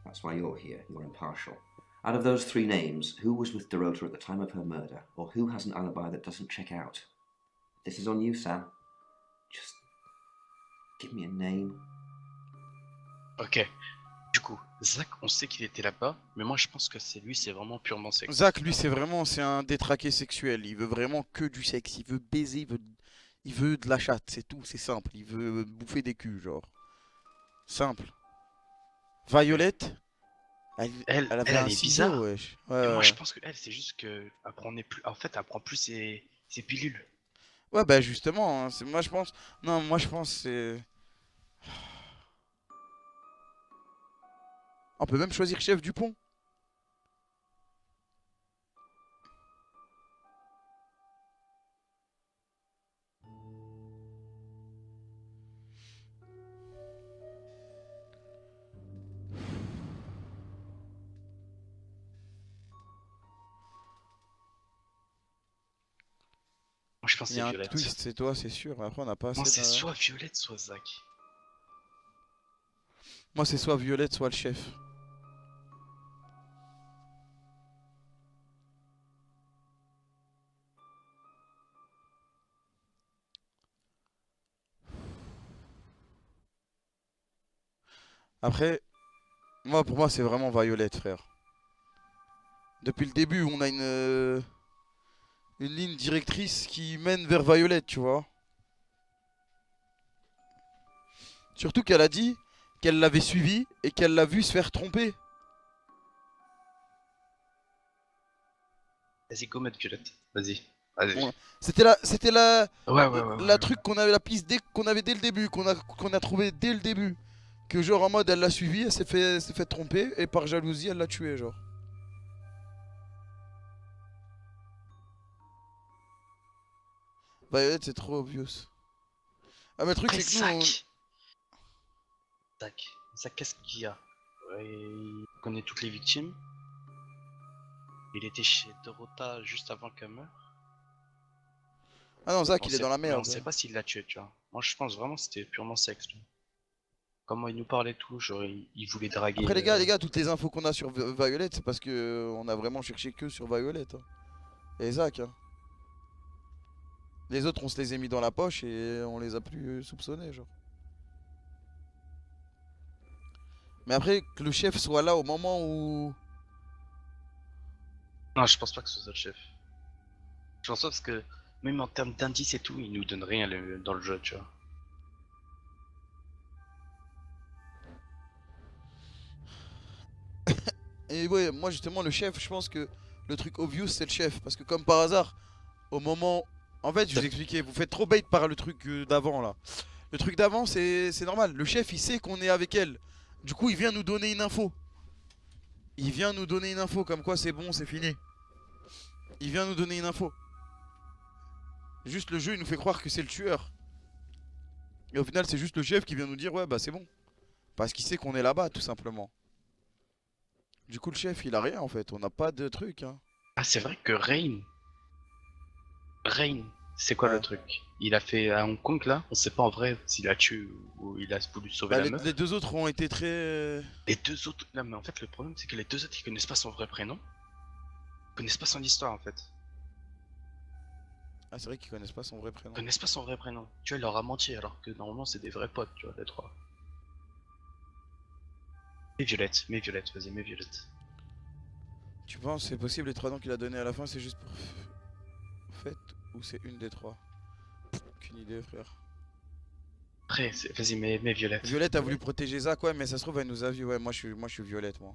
that's why you're here. You're impartial. Out of those 3 names, who was with Dorota at the time of her murder, or who has an alibi that doesn't check out? This is on you, Sam. Just give me a name. Ok. Du coup, Zach, on sait qu'il était là-bas, mais moi je pense que c'est lui, c'est vraiment purement sexe. Zach, lui, c'est un détraqué sexuel. Il veut vraiment que du sexe. Il veut baiser, il veut de la chatte, c'est tout, c'est simple. Il veut bouffer des culs, genre. Simple. Violette, elle avait un est ciseau, bizarre. wesh. Et moi je pense que elle, c'est juste que elle prenait plus. En fait, elle prend plus ses pilules. Ouais, bah justement, hein, moi je pense. Non, moi je pense c'est. On peut même choisir chef Dupont. Moi je pense que Il y c'est a un Violette. twist, c'est toi, c'est sûr. Mais après, on n'a pas assez. Moi c'est soit Violette, soit Zach. Moi, c'est soit Violette, soit le chef. Après, pour moi, c'est vraiment Violette, frère. Depuis le début, on a une ligne directrice qui mène vers Violette, tu vois. Surtout qu'elle a dit qu'elle l'avait suivi et qu'elle l'a vu se faire tromper. Vas-y, go mettre Violette. Vas-y. Vas-y. Bon, c'était la Ouais. truc qu'on avait, la piste qu'on avait dès le début, qu'on a trouvé dès le début. Que genre en mode elle l'a suivi, elle s'est fait tromper et par jalousie elle l'a tué, genre. Violette, c'est trop obvious. Ah, mais le truc, Après, c'est que nous. Zach, qu'est-ce qu'il y a? Il connaît toutes les victimes. Il était chez Dorota juste avant qu'elle meure. Ah non, Zach, il est dans la Mais merde. on sait pas s'il l'a tué, tu vois. Moi, je pense vraiment que c'était purement sexe. Tu vois. Comment il nous parlait tout, genre il voulait draguer. Après, les gars, toutes les infos qu'on a sur Violette, c'est parce que on a vraiment cherché que sur Violette. Hein. Et Zach. Hein. Les autres, on se les a mis dans la poche et on les a plus soupçonnés, genre. Mais après, que le chef soit là au moment où. Non, je pense pas que ce soit le chef. Je pense pas parce que même en termes d'indices et tout, il nous donne rien dans le jeu, tu vois. Et ouais, moi justement, le chef, je pense que le truc obvious, c'est le chef. Parce que comme par hasard, au moment. En fait, je vous expliquais, vous faites trop bait par le truc d'avant là. Le truc d'avant, c'est normal. Le chef, il sait qu'on est avec elle. Du coup, il vient nous donner une info. Il vient nous donner une info comme quoi c'est bon, c'est fini. Il vient nous donner une info. Juste le jeu, il nous fait croire que c'est le tueur. Et au final, c'est juste le chef qui vient nous dire ouais, bah c'est bon. Parce qu'il sait qu'on est là-bas, tout simplement. Du coup, le chef, il a rien en fait. On n'a pas de truc. Hein. Ah, c'est vrai que Rain, c'est quoi le truc? Il a fait à Hong Kong là? On sait pas en vrai s'il a tué ou il a voulu sauver la meuf. Les deux autres ont été très. Les deux autres. Non, mais en fait, le problème c'est que les deux autres ils connaissent pas son vrai prénom. Ils connaissent pas son histoire en fait. Ah, c'est vrai qu'ils connaissent pas son vrai prénom. Ils connaissent pas son vrai prénom. Tu vois, il leur a menti alors que normalement c'est des vrais potes, tu vois, les trois. Mets Violette, vas-y, mets Violette. Tu penses c'est possible les 3 noms qu'il a donné à la fin, c'est juste pour faite ou c'est une des 3? Aucune idée, frère. Après, vas-y, mets Violette. Violette a voulu protéger Zach, ouais, mais ça se trouve, elle nous a vu. Ouais, moi je suis Violette, moi.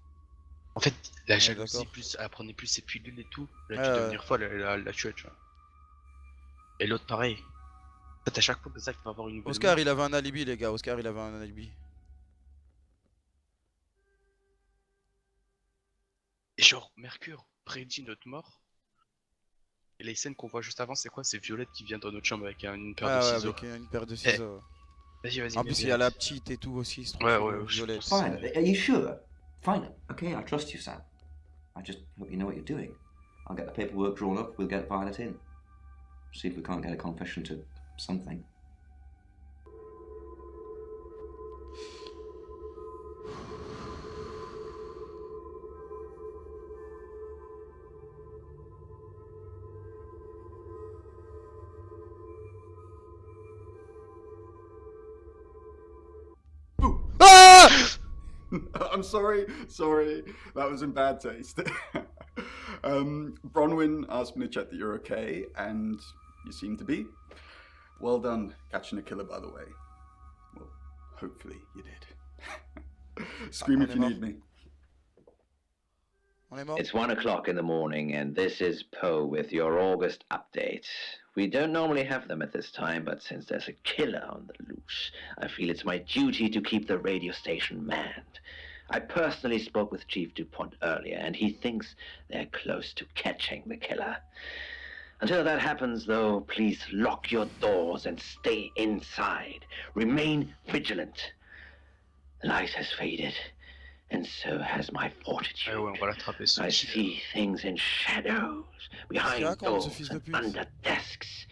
En fait, la jalousie, plus, elle prenait plus ses pilules et tout. La dernière fois, elle l'a tué, tu vois. Et l'autre, pareil. En fait, à chaque fois que Zach va avoir une nouvelle. Oscar, il avait un alibi, les gars. Oscar, il avait un alibi. Et genre, Mercure prédit notre mort. Et les scènes qu'on voit juste avant, c'est quoi? C'est Violette qui vient dans notre chambre avec une paire de ciseaux. Avec une paire de ciseaux. Vas-y. En plus, il y a la petite et tout aussi. Ouais, Violette. Fine, are you sure? Fine, okay, I trust you, Sam. I just hope you know what you're doing. I'll get the paperwork drawn up, we'll get Violet in. See if we can't get a confession to something. I'm sorry. That was in bad taste. Bronwyn asked me to check that you're okay, and you seem to be. Well done catching a killer, by the way. Well, hopefully you did. Scream if you need me. It's 1 o'clock in the morning, and this is Poe with your August update. We don't normally have them at this time, but since there's a killer on the loose, I feel it's my duty to keep the radio station manned. I personally spoke with Chief DuPont earlier, and he thinks they're close to catching the killer. Until that happens, though, please lock your doors and stay inside. Remain vigilant. The light has faded, and so has my fortitude. I see things in shadows, behind doors and under desks.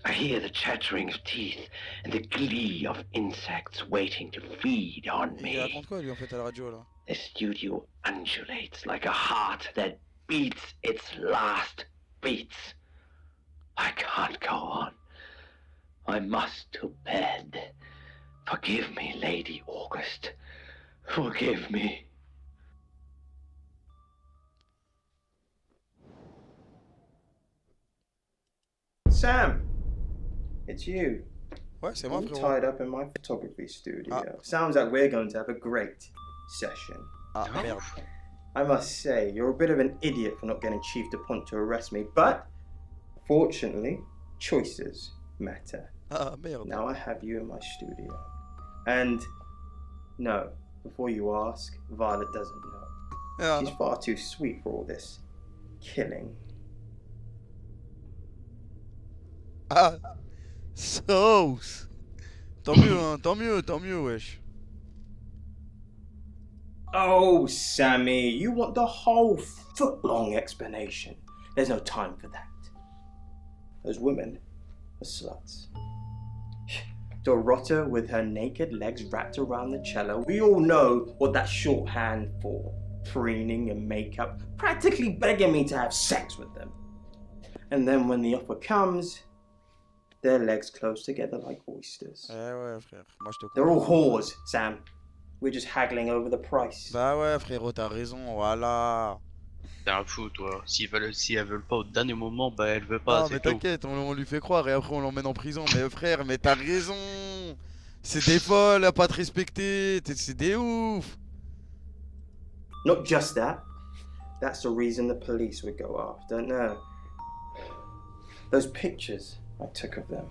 I hear the chattering of teeth and the glee of insects waiting to feed on me. Il raconte quoi lui en fait à la radio là? The studio undulates like a heart that beats its last beats. I can't go on. I must to bed. Forgive me, Lady August. Forgive me. Sam, it's you. Ouais, c'est moi, All frérot. tied up in my photography studio. Sounds like we're going to have a great session. Ah, merde. I must say, you're a bit of an idiot for not getting Chief DuPont to arrest me, but fortunately, choices matter. Ah, merde. Now I have you in my studio. And no, before you ask, Violet doesn't know. Yeah. She's far too sweet for all this killing. Ah, sauce. Tant mieux, hein, tant mieux, wesh. Oh, Sammy, you want the whole foot-long explanation. There's no time for that. Those women are sluts. Dorota with her naked legs wrapped around the cello. We all know what that's shorthand for. Preening and makeup, practically begging me to have sex with them. And then when the offer comes, their legs close together like oysters. Ouais, frère. Moi, je te They're all whores, Sam. We're just haggling over the price. Bah ouais, frérot, t'as raison, voilà. T'es un fou, toi. Si elles veulent pas au dernier moment, bah elles veulent pas. Non, mais t'inquiète, on lui fait croire et après on l'emmène en prison. Mais frère, mais t'as raison. C'est des folles à pas te respecter. C'est des ouf. Not just that. That's the reason the police would go after. No. Those pictures I took of them.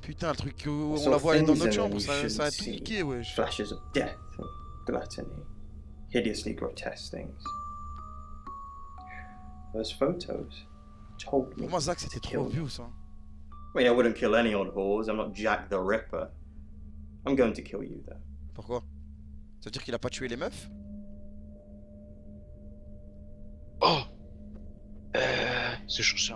Putain, le truc où on la voit aller dans notre chambre, ça a tout niqué, wesh. Flashes of death and gluttony. Hideously grotesque things. Those photos told me. Pour moi, Zach, c'était trop obvious, hein. I mean, I wouldn't kill any old whores. I'm not Jack the Ripper. I'm going to kill you, though. Pourquoi? Ça veut dire qu'il a pas tué les meufs? Oh! Se changer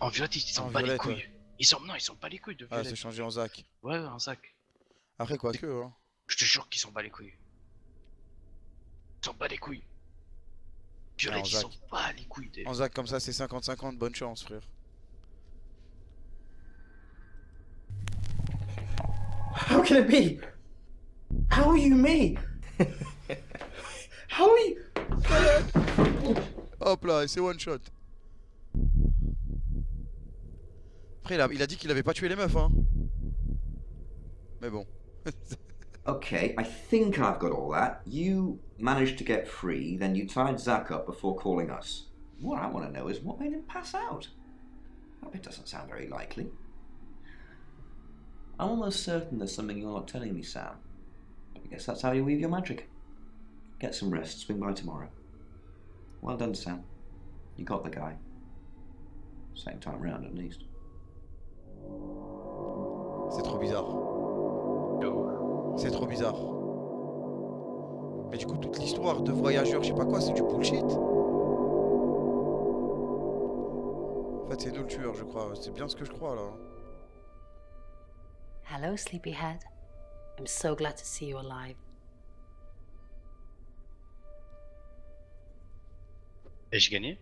en Violette, ils s'en bat les couilles. Ouais. Ils s'en bat les couilles de Violette. Ah, c'est changé en Zach. Ouais, en Zach. Après, quoi que, hein. Je te jure qu'ils s'en bat les couilles. Ils s'en bat les couilles. Violette, ils s'en bat les couilles. En Zach, comme ça, c'est 50-50, bonne chance, frère. How can it be? How are you me? How are you? Hop là, c'est one shot. Après, il a dit qu'il avait pas tué les meufs, hein. Mais bon. Okay, I think I've got all that. You managed to get free, then you tied Zach up before calling us. What I want to know is what made him pass out. That bit doesn't sound very likely. I'm almost certain there's something you're not telling me, Sam. I guess that's how you weave your magic. Get some rest, swing by tomorrow. Well done, Sam. You got the guy. Same time round, at least. C'est trop bizarre. C'est trop bizarre. Mais du coup, toute l'histoire de voyageurs, je sais pas quoi, c'est du bullshit. En fait, c'est nous le tueur, je crois. C'est bien ce que je crois, là. Hello, sleepyhead. I'm so glad to see you alive. Ai-je gagné?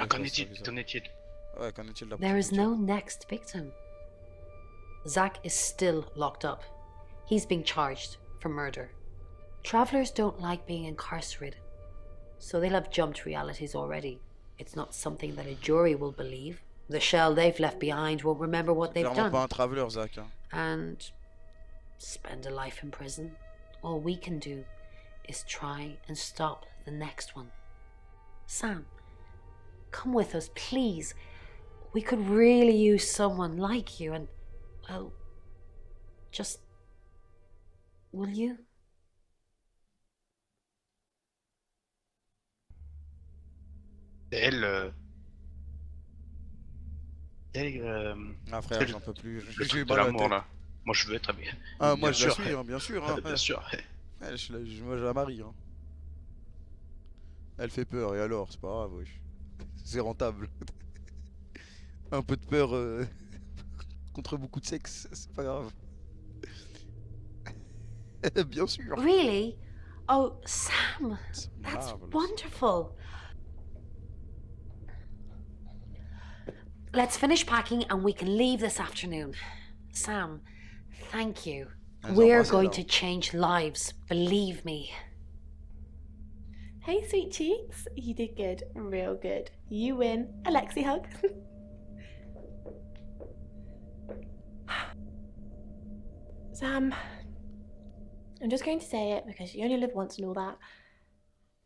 Qu'en est-il? Ouais, qu'en est-il là? There is no next victim. Zach is still locked up. He's being charged for murder. Travelers don't like being incarcerated, so they'll have jumped realities already. It's not something that a jury will believe. The shell they've left behind won't remember what they've done. Pas un traveler, Zach. Hein. And spend a life in prison. All we can do is try and stop the next one. Sam, come with us, please. We could really use someone like you and, well, just... Will you? Elle... Ah frère, j'en peux plus. Le truc de l'amour là. Moi je veux être bien. Ah moi je la suis, hein, bien sûr. Hein. Bien sûr. Moi je la marie. Hein. Elle fait peur et alors, c'est pas grave, wesh. C'est rentable. Un peu de peur contre beaucoup de sexe, c'est pas grave. Bien sûr. Really? Oh, Sam, that's wonderful. Let's finish packing and we can leave this afternoon. Sam, thank you. We're going to change lives, believe me. Hey, sweet cheeks. You did good. Real good. You win. Alexi hug. Sam, I'm just going to say it because you only live once and all that.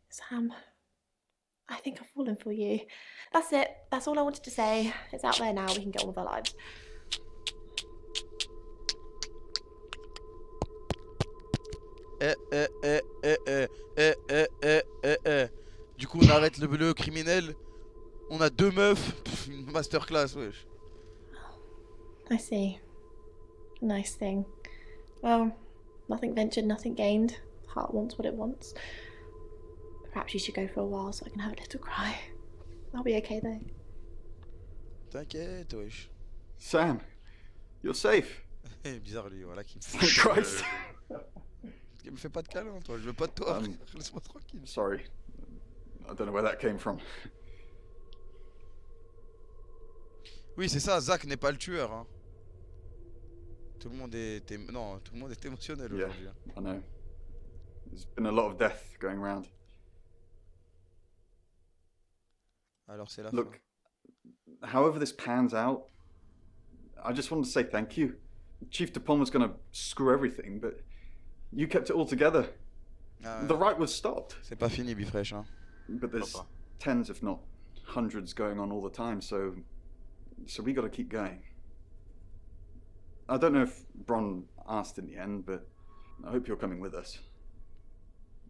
Sam, I think I've fallen for you. That's it. That's all I wanted to say. It's out there now. We can get on with our lives. Du coup, on arrête le criminel. On a 2 meufs. Une masterclass, wesh. I see. Nice thing. Well, nothing ventured, nothing gained. Heart wants what it wants. Perhaps you should go for a while so I can have a little cry. I'll be okay though. T'inquiète, wesh. Sam, you're safe. Bizarre lui, voilà qui me Thank Christ. Me fais pas de câlin, toi. Je veux pas de toi. Laisse-moi tranquille. Sorry. I don't know where that came from. Oui, c'est ça. Zach n'est pas le tueur. Hein. Tout le monde est émotionnel aujourd'hui. I know. There's been a lot of death going around. Alors c'est la Look, however this pans out, I just wanted to say thank you. Chief DePalm was going to screw everything, but you kept it all together. The riot was stopped. C'est pas fini, Befreesh. Hein. But there's tens, if not hundreds, going on all the time, so we got to keep going. I don't know if Bron asked in the end, but I hope you're coming with us.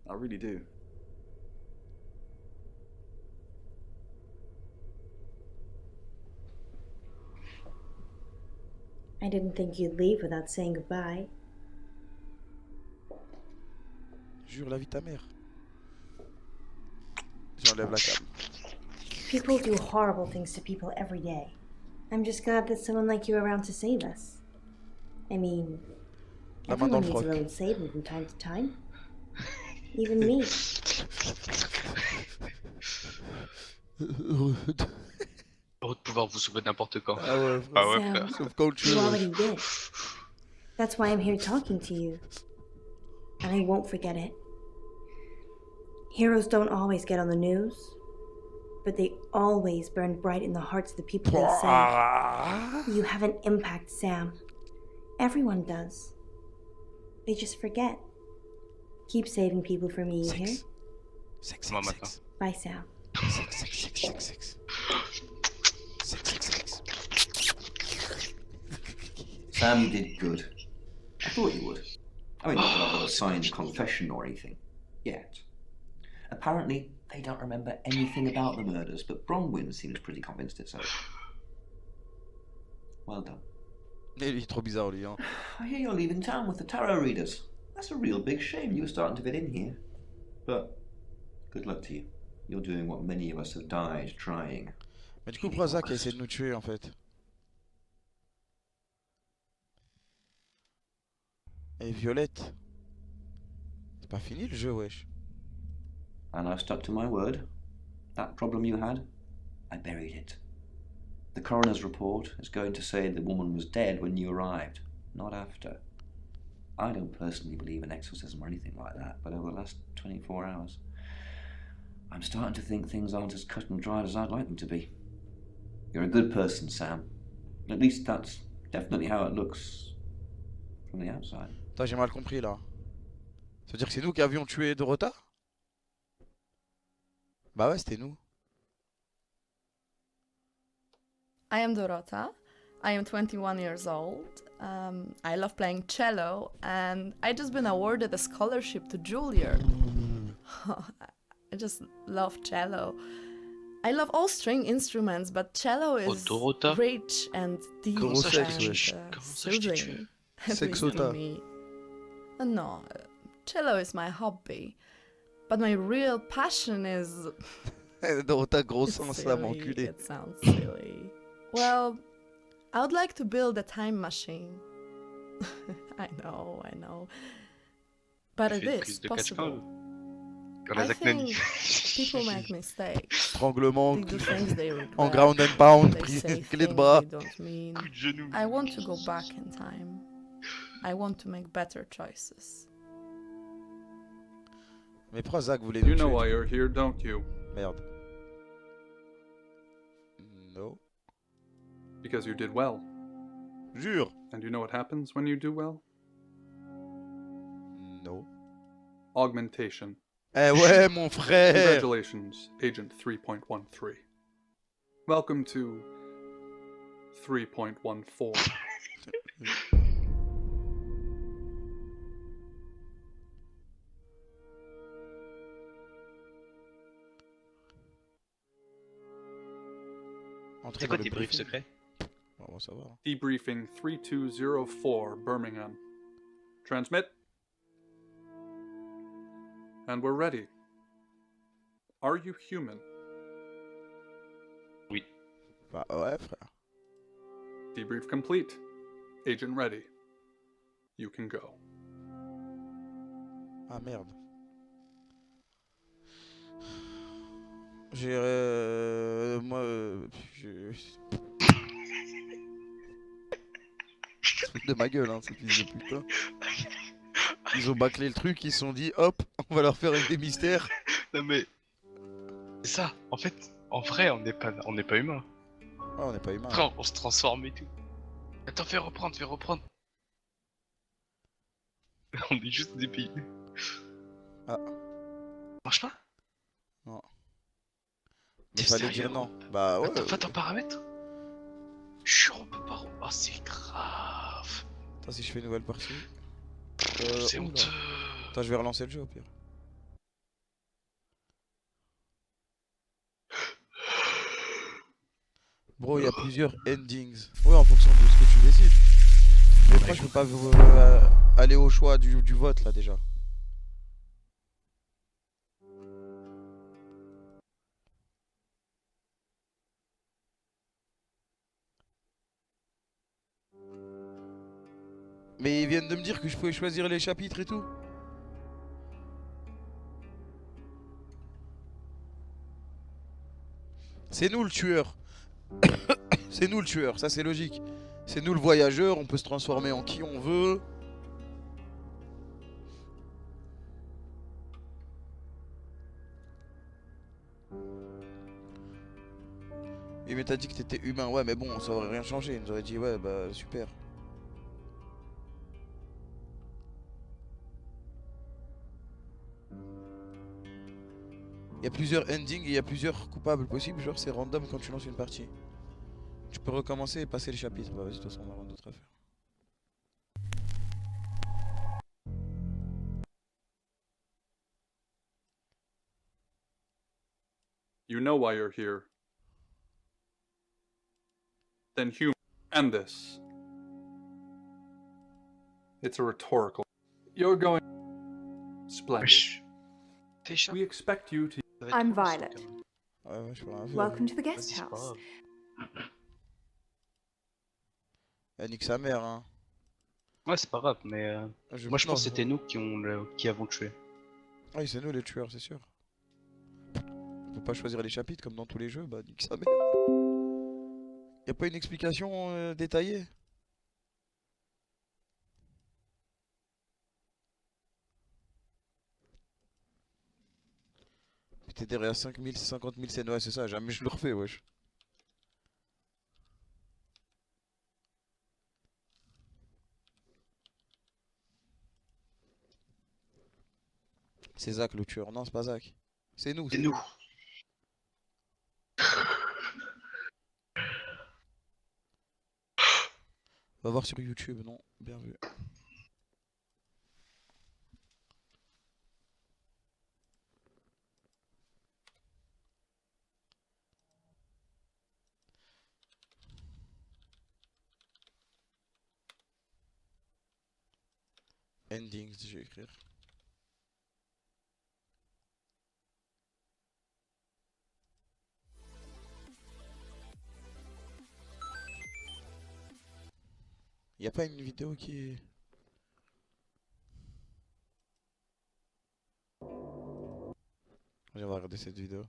I really do. I didn't think you'd leave without saying goodbye. Jure la vie de ta mère. J'enlève la câble. People do horrible things to people every day. I'm just glad there's someone like you around to save us. I mean, everyone needs a little saving from time to time. Even me. Heureux de pouvoir vous sauver n'importe quand. Ah ouais, Sam, sauf quand tu you already did. That's why I'm here talking to you. And I won't forget it. Heroes don't always get on the news, but they always burn bright in the hearts of the people they save. You have an impact, Sam. Everyone does. They just forget. Keep saving people for me, you hear? Six. Bye, Sam. Six. Sam, you did good. I thought you would. I mean, not that I've got a signed confession or anything. Yet. Apparently, they don't remember anything about the murders, but Bronwyn seems pretty convinced it's so. Well done. Il est trop bizarre, lui. Hein. I hear you're leaving town with the tarot readers. That's a real big shame. You were starting to fit in here. But, good luck to you. You're doing what many of us have died trying. Mais du coup, pourquoi Zach a essayé de nous tuer, en fait? Et Violette? C'est pas fini le jeu, wesh. And I stuck to my word. That problem you had, I buried it. The coroner's report is going to say the woman was dead when you arrived, not after. I don't personally believe in exorcism or anything like that, but over the last 24 hours, I'm starting to think things aren't as cut and dried as I'd like them to be. You're a good person, Sam. At least that's definitely how it looks from the outside. Attends, j'ai mal compris là. Ça veut dire que c'est nous qui avions tué Dorota? Bah ouais, c'était nous. I am Dorota. I am 21 years old. I love playing cello, and I just been awarded a scholarship to Juilliard. I just love cello. I love all string instruments, but cello is rich and deep and soothing. At least to me. No, cello is my hobby, but my real passion is... Dorota, gros sens là, m'enculé. It sounds silly. Well, I would like to build a time machine. I know. But it is possible. I think people make mistakes. Stranglement, They do things they regret. en ground and pound, They say clé de things bras. they don't mean. I want to go back in time. I want to make better choices. Mais pourquoi Zach voulait You nous know tuer? why you're here, don't you? Merde. No. Because you did well. Jure. And you know what happens when you do well? No. Augmentation. Eh ouais, mon frère. Congratulations, Agent 3.13. Welcome to 3.14. C'est quoi tes briefs secrets? On va savoir. Debriefing 3204, Birmingham. Transmit. And we're ready. Are you human? Oui. Bah ouais, frère. Debrief complete. Agent ready. You can go. Ah merde. J'ai... moi... de ma gueule, hein, ces fils de putain. Ils ont bâclé le truc, ils se sont dit, hop, on va leur faire des mystères. Non mais... C'est ça, en fait, en vrai, on n'est pas humain. Ah, on n'est pas humain. Après, on se transforme et tout. Attends, fais reprendre. On est juste des pays. Ah. Marche pas? Non. Mais fallait dire non. Bah ouais. Attends, en paramètres. Chut, on peut pas... Oh, c'est grave. Attends, si je fais une nouvelle partie. C'est honteux. Attends, je vais relancer le jeu au pire. Bro, il y a plusieurs endings. Ouais, en fonction de ce que tu décides. Mais pourquoi je peux pas aller au choix du vote là déjà? Mais ils viennent de me dire que je pouvais choisir les chapitres et tout. C'est nous le tueur. C'est nous le tueur, ça c'est logique. C'est nous le voyageur, on peut se transformer en qui on veut. Et mais t'as dit que t'étais humain, ouais mais bon ça aurait rien changé, ils nous auraient dit ouais bah super. Il y a plusieurs endings et il y a plusieurs coupables possibles, genre c'est random quand tu lances une partie. Tu peux recommencer et passer les chapitres, bah vas-y de toute façon on va avoir d'autres affaires. You know why you're here. Then human. And this. It's a rhetorical. You're going... Splendid. We expect you to... I'm Violet. Ouais, je vois, Welcome to the guest house. Elle nique sa mère hein. Ouais c'est pas grave mais moi je pense que c'était nous qui avons tué. Oui c'est nous les tueurs c'est sûr. On peut pas choisir les chapitres comme dans tous les jeux, bah nique sa mère. Y'a pas une explication détaillée? T'es derrière 5000, 50 000 scènes, ouais c'est ça, jamais je le refais wesh. C'est Zach le tueur, non c'est pas Zach. C'est nous, C'est nous. Va voir sur YouTube, non, bien vu. Endings, je vais écrire. Y a pas une vidéo qui est... On va regarder cette vidéo.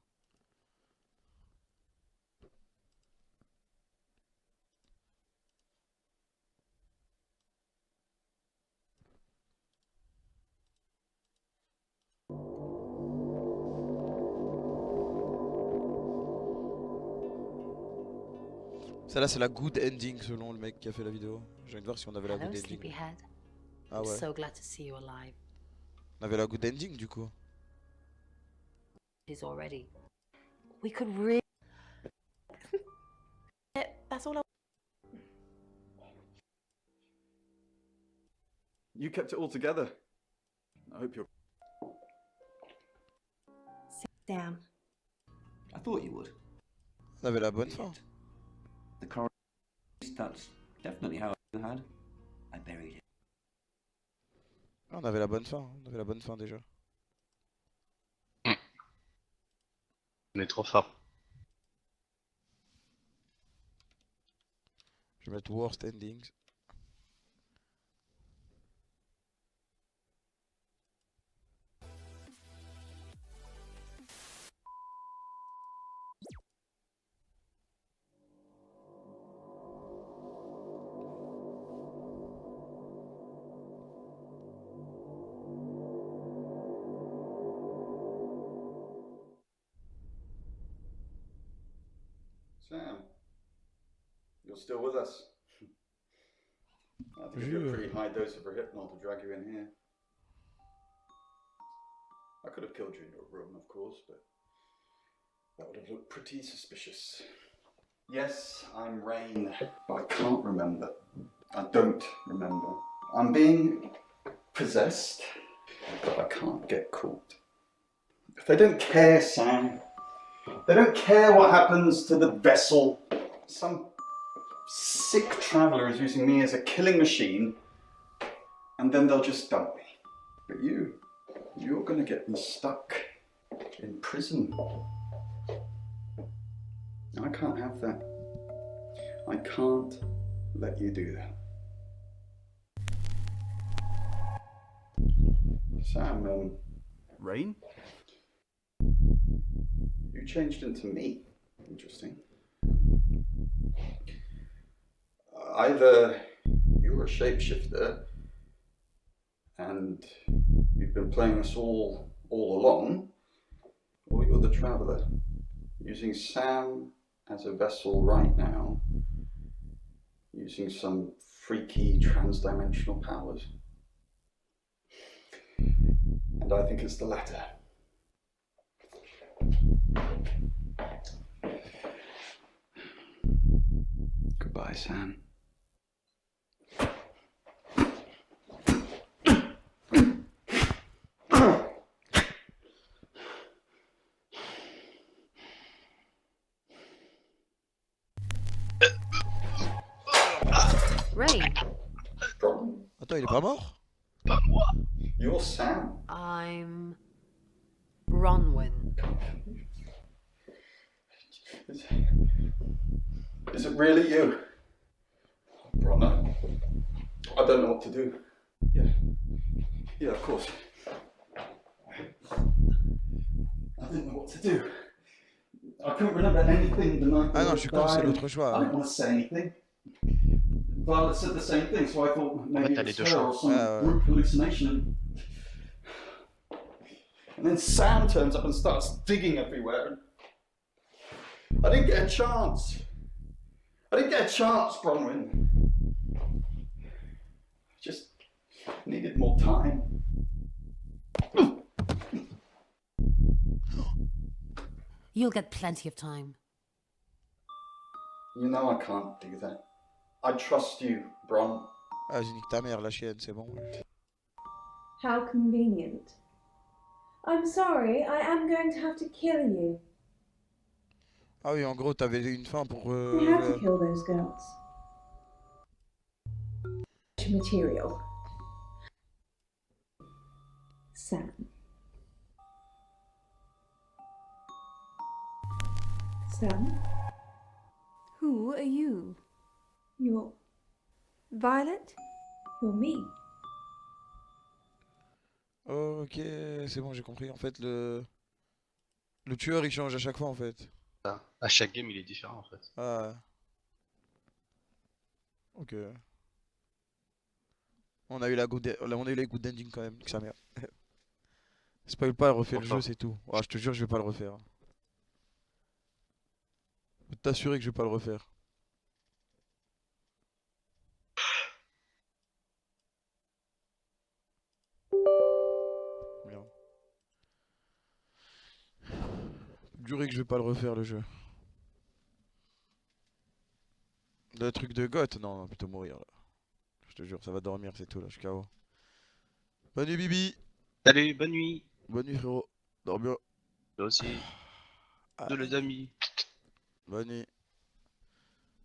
Celle-là c'est la good ending selon le mec qui a fait la vidéo. J'ai envie de voir si on avait la Hello, good ending. sleepyhead. Ah I'm ouais. so glad to see you alive. On avait la good ending du coup. Is already. We could really. That's all I. You kept it all together. I hope you're... Sam. I thought you would. On avait la bonne fin. The coroner, that's definitely how I had. I buried it. Ah, on avait la bonne fin, on avait la bonne fin déjà. On est trop fort. Je vais mettre worst endings. Sam, you're still with us. I think it'd be a pretty high dose of rehypnol to drag you in here. I could have killed you in your room, of course, but that would have looked pretty suspicious. Yes, I'm Rain, but I can't remember. I don't remember. I'm being possessed, but I can't get caught. If they don't care, Sam, they don't care what happens to the vessel. Some sick traveller is using me as a killing machine, and then they'll just dump me. But you're gonna get me stuck in prison. I can't have that. I can't let you do that. Sam, Rain? You changed into me. Interesting. Either you're a shapeshifter and you've been playing us all along, or you're the traveller, using Sam as a vessel right now, using some freaky trans-dimensional powers. And I think it's the latter. Goodbye, Sam. Rain. Attends, il est pas mort? Pas moi. You're Sam. I'm Bronwyn. Is it really you? Bronner. I don't know what to do. Yeah, of course. I didn't know what to do. I couldn't remember anything the night Ah non, je suis con, c'est l'autre choix. I didn't want to say anything. Violet said the same thing, so I thought maybe t'as les it's deux her choix. or some group hallucination. And then Sam turns up and starts digging everywhere. And I didn't get a chance. I didn't get a chance, Bronwyn. Just needed more time. You'll get plenty of time. You know I can't do that. I trust you, Bron. Ah, j'ai niqué ta mère, la chienne, c'est bon. How convenient. I'm sorry, I am going to have to kill you. Ah oui, en gros, t'avais une fin pour... We had to kill those girls. Material. Sam. Sam? Who are you? You're... Violet? You're me. Ok, c'est bon, j'ai compris. En fait, le tueur, il change à chaque fois, en fait. À chaque game, il est différent, en fait. Ah. Ok. On a eu les good ending quand même, que sa mère. Spoil pas, refais le jeu, c'est tout. Ah, je te jure, je vais pas le refaire. Je peux t'assurer que je vais pas le refaire. Merde. Je peux te jurer que je vais pas le refaire, le jeu. Le truc de goth, non, plutôt mourir là. Je te jure, ça va dormir, c'est tout là, je suis KO. Bonne nuit, Bibi. Salut, bonne nuit. Bonne nuit, frérot. Dors bien. Toi aussi. De les amis. Bonne nuit.